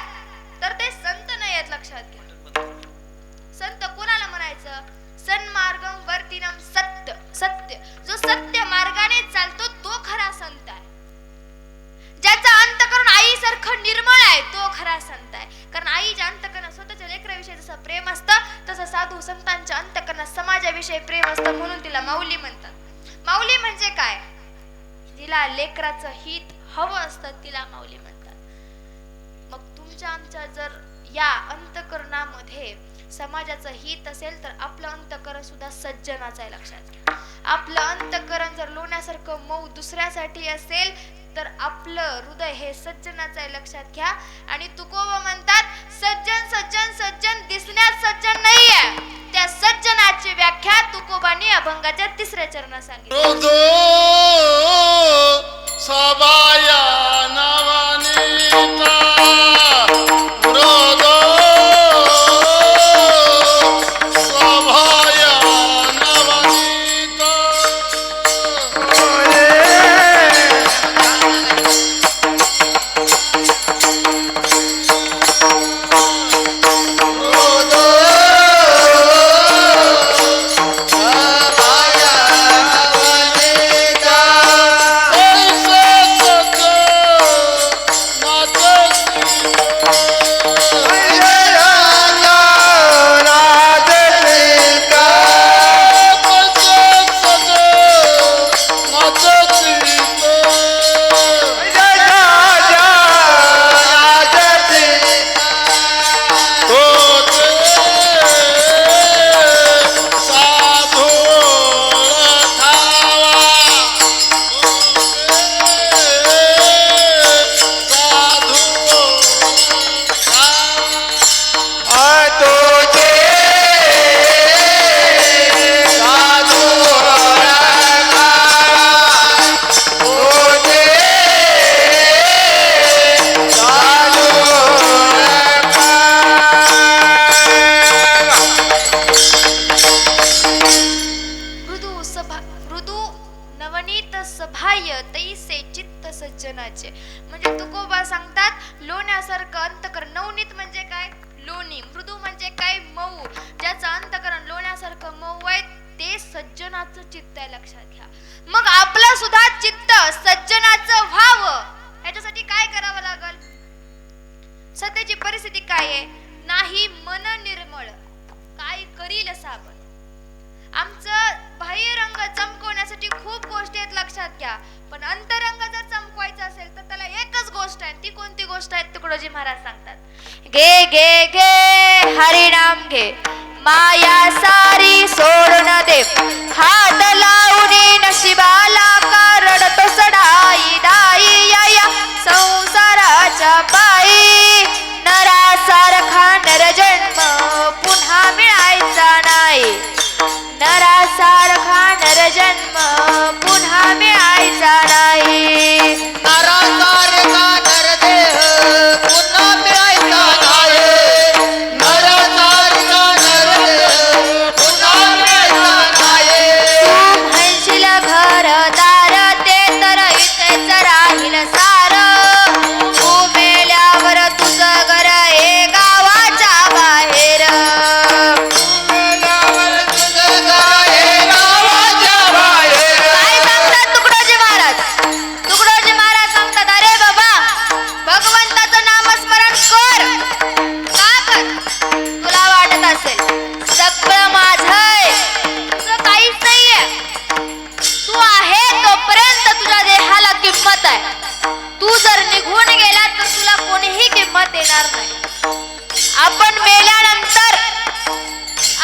तर ते संत नाही आहेत. लक्षात घ्या. संत कोणाला म्हणायचं? सन्मार्गम वर्तिनम सत्य. सत्य जो सत्य मार्गाने चालतो तो खरा संत आहे. ज्याचा अंतःकरण आईसारखं निर्मळ आहे तो खरा संत आहे. कारण आईच्या अंतःकरणात स्वतःच्या लेकराविषयी जसं प्रेम असतं तसं साधू संतांच्या अंतःकरणात समाजाविषयी प्रेम असतं, म्हणून तिला माऊली म्हणतात. माऊली म्हणजे काय? जिला लेकराचं हित हवं असतं तिला माऊली म्हणतात. मग तुमच्या आमच्या जर या अंतःकरणामध्ये समाजाचं हित असेल तर आपलं अंतःकरण सुद्धा सज्जनाचं आहे. लक्षात घ्या. आपलं अंतःकरण जर लोण्यासारखं मऊ दुसऱ्यासाठी असेल तर आपलं हृदय हे सज्जनाचं आहे. लक्षात घ्या. आणि तुकोबा म्हणतात, सज्जन सज्जन सज्जन दिसण्यात सज्जन नाहीये. त्या सज्जनाची व्याख्या तुकोबांनी अभंगाच्या 3ऱ्या चरणात सांगितली. सबाया नवनीता सज्जनाचे. म्हणजे तुकोबा सांगतात लोण्यासारखं अंतःकरण. नवनीत म्हणजे काय? लोणी. मृदू म्हणजे काय? मऊ. ज्याचं अंतकरण लोण्यासारखं मऊ आहे ते सज्जनाचं चित्त आहे, लक्षात घ्या. मग आपलं सुद्धा चित्त सज्जनाचं व्हावं ह्याच्यासाठी काय करावं लागल? सध्याची परिस्थिती काय आहे? नाही मन निर्मळ, काय करील असं आपण. आमचं बाह्य रंग चमकवण्यासाठी खूप गोष्टी आहेत, लक्षात घ्या. पण अंतरंग जर चमकवायचा असेल तर त्याला एकच गोष्ट आहे. ती कोणती गोष्ट आहे? तुकडोजी महाराज सांगतात, घे घे घे हरिनाम घे, माया सारी सोडून दे, हात लावून नशिबाला का रडतो सडाई दाई या संसाराच्या पायी. नरासारखा नरजन्म पुन्हा मिळायचा नाही, नरासारखा नरजन्म पुन्हा मिळायचा नाही. नरासारखा नरदेह पुन्हा मिळायचा नाही, नरासारखा नरदेह पुन्हा मिळायचा नाही. तू म्हणशील घरदार ते तर इथेच राहील सार, तू मेल्यावर तुझं घर हे गावाच्या बाहेर. मेल्यावर तुझं घर हे गावाच्या बाहेर. काय सांगतात तुकडोजी महाराज? तुकडोजी महाराज सांगतात, अरे बाबा भगवंताचं नामस्मरण कर. का कर? तुला वाटत असेल सगळं माझंय, तुझं काहीच नाहीये. तू आहे तोपर्यंत तुझ्या देहाला किंमत आहे. तू जर निघून गेला तर तुला कोणीही किंमत देणार नाही. आपण मेल्यानंतर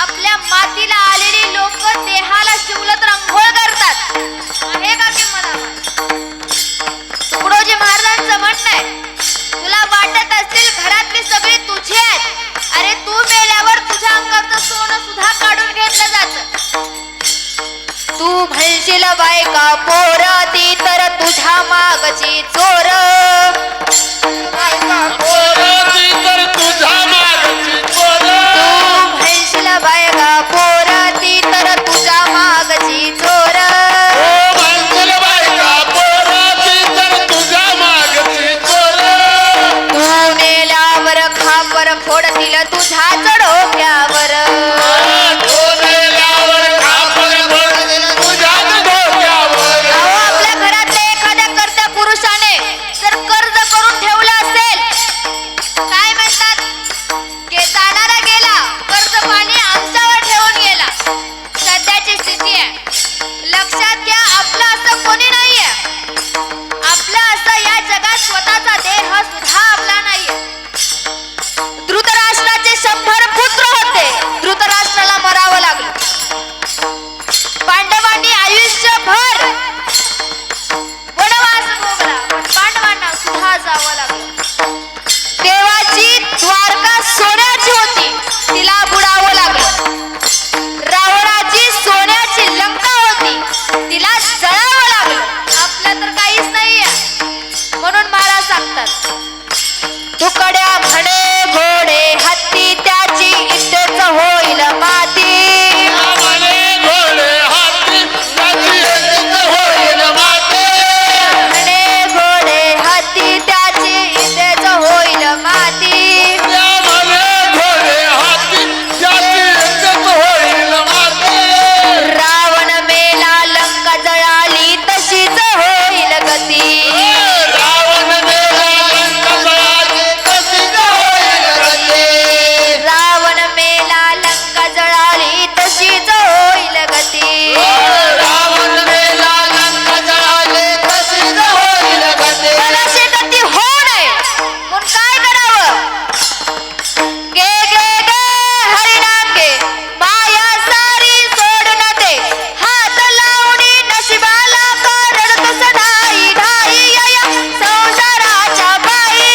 आपल्या मातीला आलेली लोक देहाला शिवलत अंघोळ करतात. आहे का किंमत आम्हाला? तुकडोजी महाराजांचं म्हणणं आहे, तुला वाटत असतील घरातली सगळी तुझी आहेत. अरे तू मेल्यावर तुझ्या अंगाचं सोनं सुद्धा काढून घेतलं जातं. तू म्हणशील बायका पोर ती तर तुझ्या मागची चोर, पोराची तर तुझ्या मागची पोर. तू म्हणशील बायका पोर ती तर तुझ्या मागची चोर. ओ म्हणशील बायका पोराची तर तुझ्या मागची पोर. तू मेल्यावर खापर फोडतील तुझ्याच डोक्यावर. मेल्यावर खापर पडतील तुझ्याच डोक्यावर. अहो, आपल्या घरातल्या एखाद्या कर्त्या पुरुषाने जर कर्ज करून ठेवलं असेल, काय म्हणतात, जाणारा गेला, कर्ज पाणी आमच्यावर ठेवून गेला. सध्याची स्थिती आहे, लक्षात घ्या. आपलं असं कोणी नाहीये. आपलं असं या जगात स्वतःचा देह सुद्धा आपला नाहीये. धृतराष्ट्राचे 100 पुत्र होते, धृतराष्ट्राला मरावं लागलं. पांडवांनी आयुष्यभर वनवास भोगला, पण पांडवांना सुद्धा जावं लागलं. देवाची द्वारका सोन्याची होती, तिला बुडावं लागलं. रावणाची सोन्याची लंका होती, तिला जळावं लागलं. आपलं तर काहीच नाहीये. म्हणून महाराज सांगतात, तुकड्या म्हणे घोडे हत्ती त्याची इथेच होईल माती. म्हणे घोडे हाती त्याची एकच होईल माती. म्हणे घोडे हत्ती त्याची इथेच होईल माती. म्हणे घोडे हाती त्याची एकच होईल माती. रावण मेला लंका जळाली तशीच होईल गती. रावण मेला लंका जळाली तशीच होईल गती. रावण मेला लंका जळाली तशीच होईल गती. रावण मेला लंका जळाली तशीच होईल गती. पण अशी गती होऊ नये म्हणून काय करावं? गे गे गे हरिनाम घे, माया सारी सोडून दे, हात लावून नशिबाला का रडतोस ढाई ढाई या संसाराच्या बाई.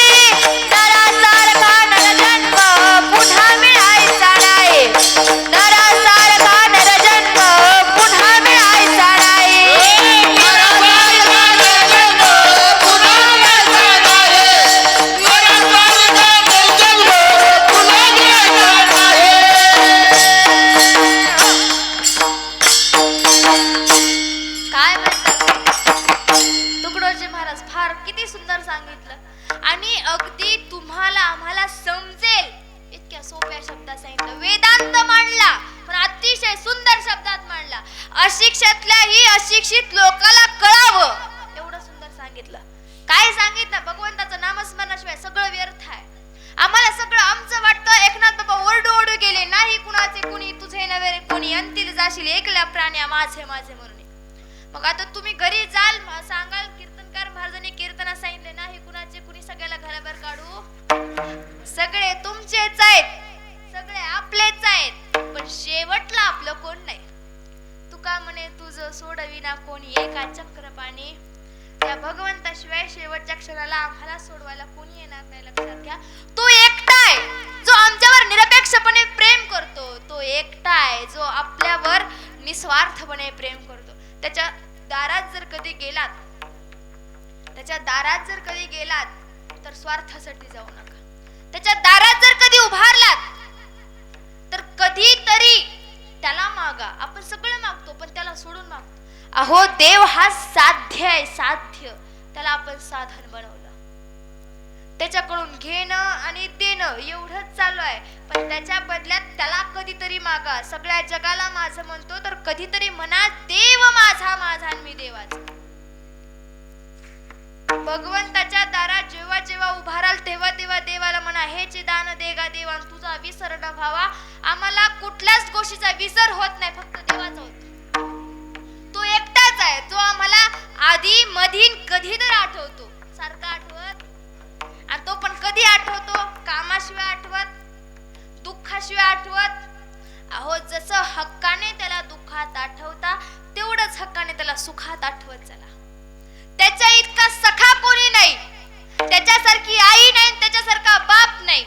नरासारखा नरजन्म पुन्हा मिळायचा नाही, नरासारखा नरजन्म पुन्हा मिळायचा नाही. काय म्हणतात तुकडोजी महाराज, फार किती सुंदर सांगितलं. आणि अगदी तुम्हाला आम्हाला समजेल इतक्या सोप्या शब्दात सांगितलं. वेदांत मांडला पण अतिशय सुंदर शब्दात मांडला. अशिक्षितल्याही अशिक्षित लोकाला कळावं एवढं सुंदर सांगितलं. काय सांगितलं? भगवंताचं नामस्मरणाशिवाय सगळं व्यर्थ आहे. आम्हाला सगळं आमचं वाटतं. एकनाथ बाबा ओरडू ओरडू गेले, नाही कुणाचे कुणी तुझे नव्हे कुणी, अंतील जाशील एकल्या प्राण्या माझे माझे म्हणून. मग आता तुम्ही घरी जाल सांगाल कीर्तनकार महाराजांनी कीर्तनात सांगितले, नाही कुणाचे कुणी सगळ्याला घराबाहेर काढू, सगळे तुमचेच आहेत, सगळे आपलेच आहेत, पण शेवटला आपलं कोण नाही. तुका म्हणे तुझं सोडविना कोणी एका चक्रपाणी. त्या भगवंताशिवाय शेवटच्या क्षणाला आम्हाला सोडवायला कोणी येणार नाही. लक्षात घ्या, तो एकटा आहे जो आमच्यावर निरपेक्षपणे प्रेम करतो. तो एकटा आहे जो आपल्यावर निस्वार्थपणे प्रेम करतो. त्याच्या दारात जर कधी गेलात तर स्वार्थासाठी जाऊ नका. त्याच्या दारात जर कधी उभारलात तर कधीतरी त्याला मागा. आपण सगळं मागतो पण त्याला सोडून मागतो. अहो देव हा साध्य आहे, साध्य. त्याला आपण साधन बनवलं. त्याच्याकडून घेणं आणि देणं एवढंच चालू आहे, पण त्याच्या बदल्यात त्याला कधीतरी मागा. सगळ्या जगाला माझं म्हणतो तर कधीतरी म्हणा देव माझा माझा आणि मी देवाचा. भगवंताच्या दारात जेव्हा जेव्हा उभाराल तेव्हा तेव्हा देवाला म्हणा, हेचे दान देगा देवा, तुझा विसर न व्हावा. आम्हाला कुठल्याच गोष्टीचा विसर होत नाही, फक्त देवाचा होतो. तो एकटाच आहे जो आम्हाला आधी मधीन कधीतरी आठवतो, सारखा आठवत. आणि तो पण कधी आठवतो? कामाशिवाय आठवत, दुःखाशिवाय आठवत. अहो जसं हक्काने त्याला दुःखात आठवता तेवढंच हक्काने त्याला सुखात आठवत चला. त्याच्या इतका सखा कोणी नाही, त्याच्यासारखी आई नाही, त्याच्यासारखा बाप नाही.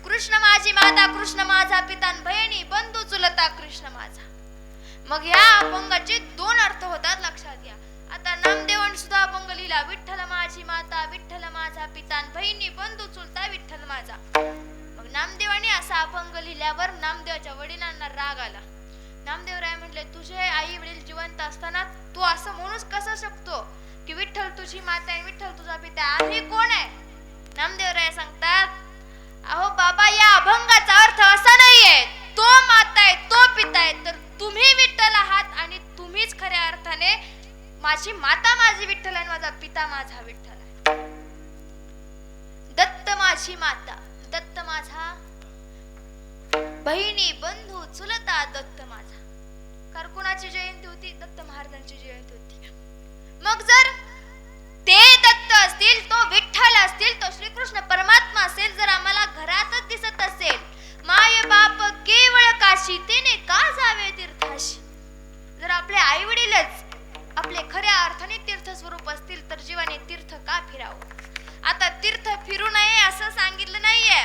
कृष्ण माझी माता, कृष्ण माझा पिता, बहिणी बंधू चुलता कृष्ण माझा. मग या अभंगाचे दोन अर्थ होतात, लक्षात घ्या. आता नामदेवांनी सुद्धा अभंग लिहिला, विठ्ठल माझी माता, विठ्ठल माझा पिता, बहिणी बंधू चुलता विठ्ठल माझा. मग नामदेवाने असा अभंग लिहिल्यावर नामदेवाच्या वडिलांना राग आला. नामदेवराय म्हटले, तुझे आई वडील जिवंत असताना तू असं म्हणूच कसं शकतो की विठ्ठल तुझी माता आहे, विठ्ठल तुझा पिता आहे, आम्ही कोण आहे? नामदेवराय सांगतात, अहो बाबा या अभंगाचा अर्थ असा नाहीये तो माता आहे तो पिता आहे, तर तुम्ही विठ्ठल आहात आणि तुम्हीच खऱ्या अर्थाने माझी माता माझी विठ्ठल आहे, माझा पिता माझा विठ्ठल आहे. दत्त माझी माता, दत्त माझा, बहिणी बंधू चुलता दत्त माझा. कारकुणाची जयंती होती, दत्त महाराजांची जयंती होती. मग जर ते दत्त असतील, तो विठ्ठल असतील, तो श्रीकृष्ण परमात्मा असेल, जर आम्हाला घरातच दिसत असेल, माय बाप केवळ काशी तेने का जावे तीर्थाशी. जर आपले आई वडीलच आपले खऱ्या अर्थाने तीर्थ स्वरूप असतील तर जीवाने तीर्थ का फिरावं. आता तीर्थ फिरू नये असं सांगितलं नाहीये,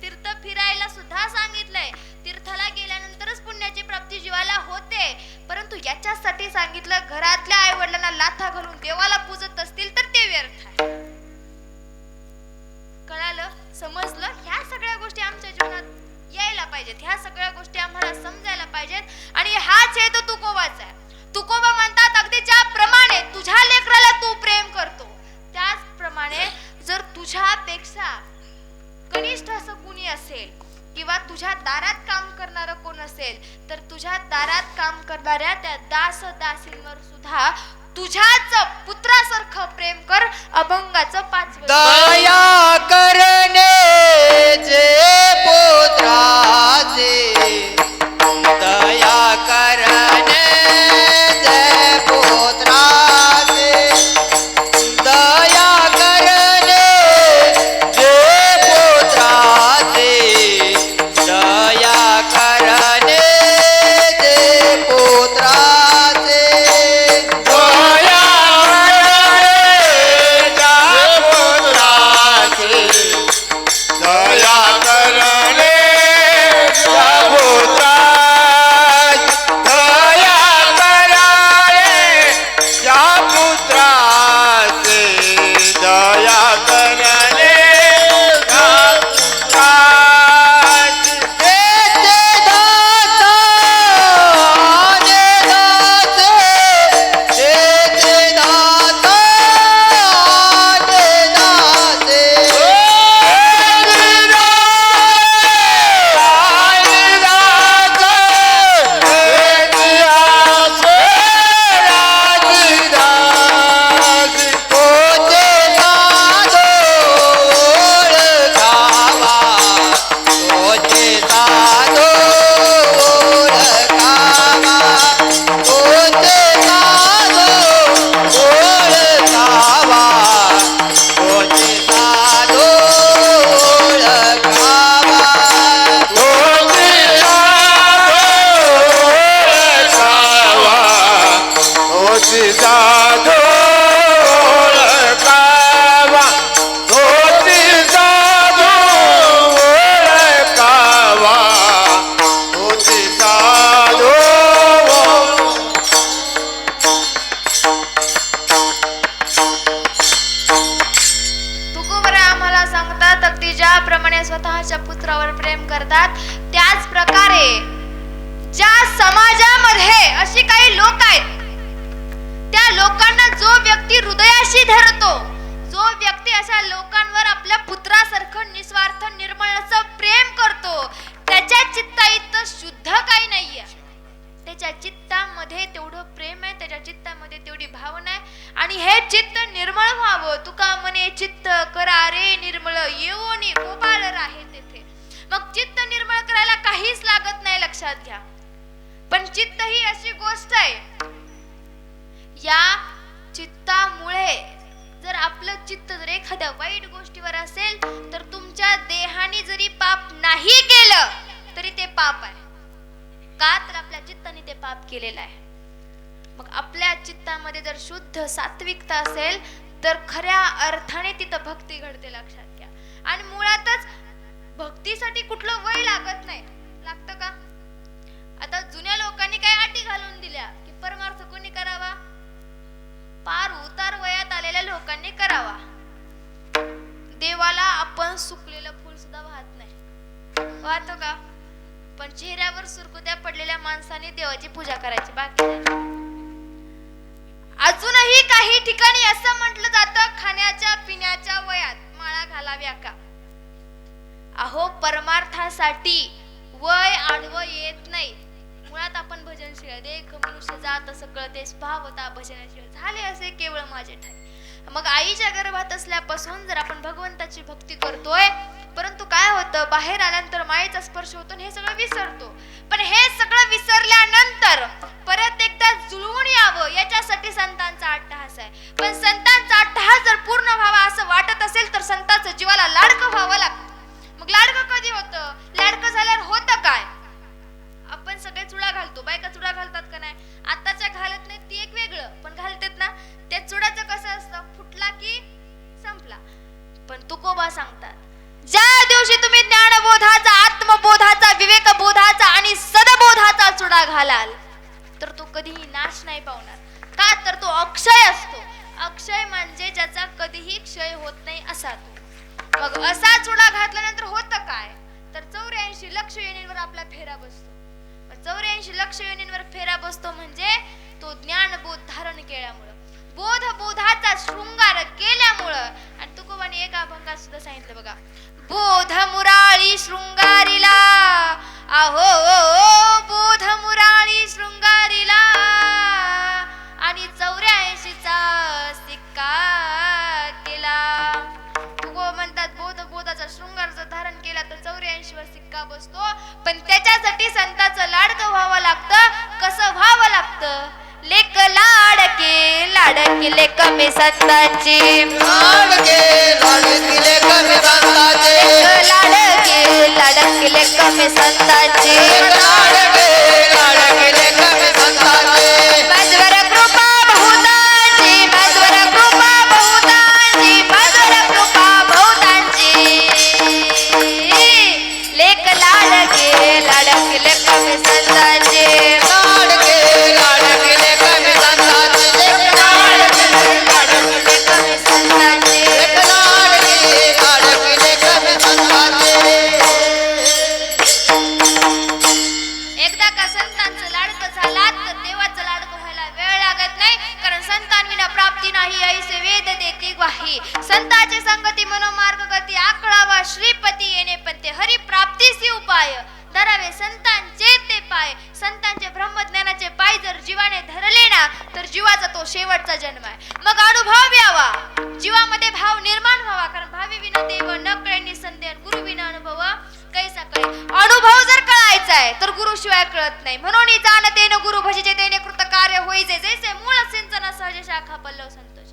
तीर्थ फिरायला सुद्धा सांगितलंय. तीर्थाला गेल्यानंतरच पुण्याची प्राप्ती जीवाला होते, परंतु याच्यासाठी सांगितलं घरातल्या आई वडिलांना लाथा घालून देवाला पूजत असतील तर ते व्यर्थ आहे. कळालं, समजलं? ह्या सगळ्या गोष्टी आमच्या जीवनात यायला पाहिजेत, ह्या सगळ्या गोष्टी आम्हाला समजायला पाहिजेत. आणि हाच हेतू तुकोबाचा आहे. तुकोबा म्हणतात, अगदी ज्याप्रमाणे तुझ्या लेकराला तू प्रेम करतो त्याचप्रमाणे जर तुझ्यापेक्षा कनिष्ठ असं कुणी असेल किंवा तुझ्या दारात काम करणारं कोण असेल तर तुझ्या दारात काम करणाऱ्या त्या दास दासींवर सुद्धा तुझ्याच पुत्रासारखं प्रेम कर. अभंगाचं 5 दया करणे जे पुत्राचे, दया करणे जे पुत्राचे, दया करणे जे पुत्राचे, दया करणे जे पुत्राचे, दया करणे त्या पुत्राची, दया करणे त्या पुत्राची. तोची साधू ओळखावा, तोची साधू ओळखावा, तोची साधू. तुकोबरा आम्हाला सांगतात अगदी ज्याप्रमाणे स्वतःच्या पुत्रावर प्रेम करतात त्याच प्रकारे ज्या समाजामध्ये अशी काही लोक आहेत त्या लोकांना जो व्यक्ती हृदयाशी धरतो, जो व्यक्ती अशा लोकांवर आपल्या पुत्रासारखं निस्वार्थ निर्मळ असं प्रेम करतो, त्याच्या चित्ताइतकं शुद्ध काही नाहीये. त्याच्या चित्तामध्ये तेवढं प्रेम आहे, त्याच्या चित्तामध्ये तेवढी भावना आहे. आणि हे चित्त निर्मळ व्हावं, तुका म्हणे चित्त करा रे निर्मळ, येऊनी गोपाळ राहे तेथे. मग चित्त निर्मळ करायला काहीच लागत नाही, लक्षात घ्या. पण चित्त ही अशी गोष्ट आहे, या चित्तामुळे जर आपलं चित्त जर एखाद्या वाईट गोष्टीवर असेल तर तुमच्या देहाने जरी पाप नाही केलं तरी ते पाप आहे. का तर आपल्या चित्ताने ते पाप केलेलं आहे. मग आपल्या चित्तामध्ये जर शुद्ध सात्विकता असेल तर खऱ्या अर्थाने तिथं भक्ती घडते, लक्षात घ्या. आणि मुळातच भक्तीसाठी कुठलं वय लागत नाही. लागतं का? आता जुन्या लोकांनी काय अटी घालून दिल्या की परमार्थ कोणी करावा? पार उतार वयात आलेल्या लोकांनी करावा. देवाला आपण सुकलेलं फूल सुद्धा वाहत नाही, वाहतो का? पण चेहऱ्यावर सुरकुत्या पडलेल्या माणसाने देवाची पूजा करायची, बाकी नाही. अजूनही काही ठिकाणी असं म्हटलं जातं खाण्याच्या पिण्याच्या वयात माळा घालाव्या का? अहो, परमार्थासाठी वय आडवं येत नाही. मुळात आपण भजन शिवाय देख मनुष्य जात सगळं ते भावता भजनाशिवाय झाले असे केवळ माझे ठाई. मग आईच्या गर्भात असल्यापासून जर आपण भगवंताची भक्ती करतोय, परंतु काय होतं, बाहेर आल्यानंतर मायेचा स्पर्श होतो हे सगळं विसरतो. पण हे सगळं विसरल्यानंतर परत एकदा जुळवून यावं याच्यासाठी संतांचा अट्टहास आहे. पण संतांचा अट्टहास जर पूर्ण व्हावा असं वाटत असेल तर संतांचं जीवाला लाडकं व्हावं लागतं. मग लाडकं कधी होतं? लाडकं झाल्यावर होतं काय? आपण सगळे चुडा घालतो, बायका चुडा घालतात का नाही? आताच्या घालत नाही ती एक वेगळं, पण घालतात ना. त्या चुडाचं कसं असतं, फुटला की संपला. पण तुकोबा सांगतात, ज्या दिवशी तुम्ही ज्ञानबोधाचा, आत्मबोधाचा, विवेकबोधाचा आणि सदबोधाचा चुडा घालाल तर तो कधीही नाश नाही पावणार. का तर तो अक्षय असतो. अक्षय म्हणजे ज्याचा कधीही क्षय होत नाही असा तो. मग असा चुडा घातल्यानंतर होतं काय, तर 84 लक्ष योनींवर आपला फेरा बसतो. 84 लक्ष योनींवर फेरा बसतो म्हणजे तो ज्ञानबोध धारण केल्यामुळं, बोध बोधाचा शृंगार केल्यामुळं. आणि तुकोबाने एका अभंगात सुद्धा सांगितलं बघा, बोध मुराळी शृंगारीला, अहो बोध मुराळी शृंगारीला, आणि 84चा सिक्का केला. तुकोबा म्हणतात बोध बोधाचा शृंगार जर धारण केला तर 84 वर सिक्का बसतो. पण त्याच्यासाठी संतांचं लाडकं व्हावं लागतं. कसं व्हावं लागतं? लेक लाडके लाडके लेक मी संतांची, लाडके लाडके लेक मी संतांची, लाडके लाडके लेक मी संतांची, लाडके लाडके लेक मी संतांची. माझवर कृपा बहुतांची, माझवर कृपा बहुतांची, माझवर कृपा बहुतांची. लेक लाडके लाडके लेक मी संतांची, लाडके लाडके लेक मी संतांची, लेक लाडके लाडके लेक मी संतांची, लेक लाडके लाडके लेक मी संतांची. एकदा का संतांचं लाडकं झाला तर देवाचं लाडकं व्हायला वेळ लागत नाही. कारण संतांविना प्राप्ती नाही ऐसे वेद देते ग्वाही. संतांची संगती मनोमार्ग गती आकळावा श्रीपती येणे पण ते हरी प्राप्तीसी उपाय. धरावे संतांचे ते पाय. संतांचे ब्रह्मज्ञानाचे पाय जर जीवाने धरले ना तर जीवाचा तो शेवटचा जन्म आहे. मग अनुभव यावा, जीवामध्ये भाव निर्माण व्हावा. कारण भावी विना देव न कळे निसंदेह, गुरु विना अनुभव कैसा कळे. अनुभव जर कळायचा आहे तर गुरु शिवाय कळत नाही. म्हणून जाणते न गुरु भजिजे तेने कृत कार्य होईजे, जैसे मूळ सिंचन सहज शाखा पल्लव संतोष.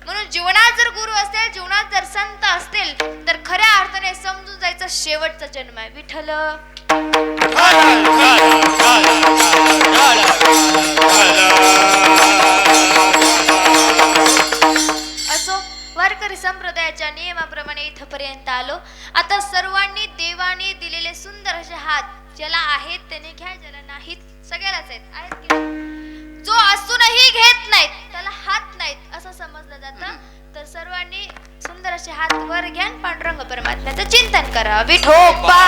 म्हणून जीवनात जर गुरु असेल, जीवनात जर संत असतील तर खऱ्या अर्थाने समजून जायचं शेवटचा जन्म आहे. विठ्ठल झाला, झाला, झाला, झाला, झाला. आता सर्वांनी देवाने दिलेले सुंदर असे हात, ज्याला आहेत त्याने घ्या, ज्याला नाहीत सगळ्यालाच आहेत की नाही? जो असूनही घेत नाहीत त्याला हात नाहीत असं समजलं जातं. तर सर्वांनी सुंदर असे हात वर घ्या, पांडुरंग परमात्म्याचं चिंतन करा. विठोबा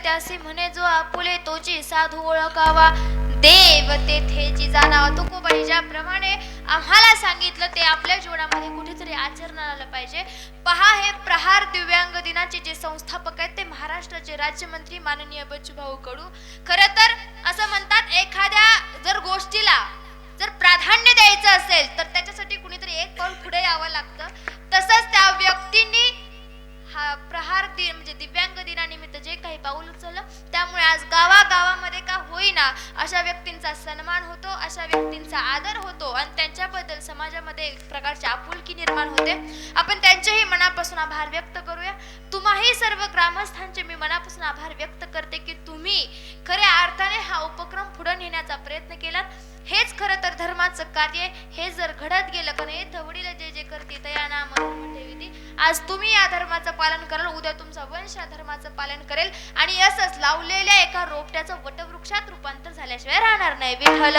त्यासी म्हणे जो आपुले तोची साधू ओळखावा, देव तेथेची जाणावा. तुकोबाई ज्याप्रमाणे आम्हाला सांगितलं ते आपल्या जीवनामध्ये कुठेतरी आचरणाला आलं पाहिजे. पहा, हे प्रहार दिव्यांग दिनाचे जे संस्थापक आहेत ते महाराष्ट्राचे राज्यमंत्री माननीय बच्चूभाऊ कडू. खरं तर असं म्हणतात, एखाद्या जर गोष्टीला जर प्राधान्य द्यायचं असेल तर त्याच्यासाठी कुणीतरी एक पाऊल पुढे यावं लागतं. तसंच त्या व्यक्तींनी हा प्रहार दिन म्हणजे दिव्यांग दिनानिमित्त जे काही पाऊल उचललं, त्यामुळे आज गावागावामध्ये का होईना अशा व्यक्तींचा सन्मान होतो, अशा व्यक्तींचा आदर होतो आणि त्यांच्याबद्दल समाजामध्ये एक प्रकारची आपुलकी निर्माण होते. आपण त्यांचेही मनापासून आभार व्यक्त करूया. तुम्हाही सर्व ग्रामस्थांचे मी मनापासून आभार व्यक्त करते की तुम्ही खऱ्या अर्थाने हा उपक्रम पुढे नेण्याचा प्रयत्न केलात. हेच खरं तर धर्माचं कार्य. हे जर घडत गेलं का नाही, वडील जे जे करते तया नाम धर्म ठेविती. आज तुम्ही या धर्माचं पालन कराल, उद्या तुमचा वंश या धर्माचं पालन करेल आणि असंच लावलेल्या एका रोपट्याचं वटवृक्षात रूपांतर झाल्याशिवाय राहणार नाही. विठ्ठल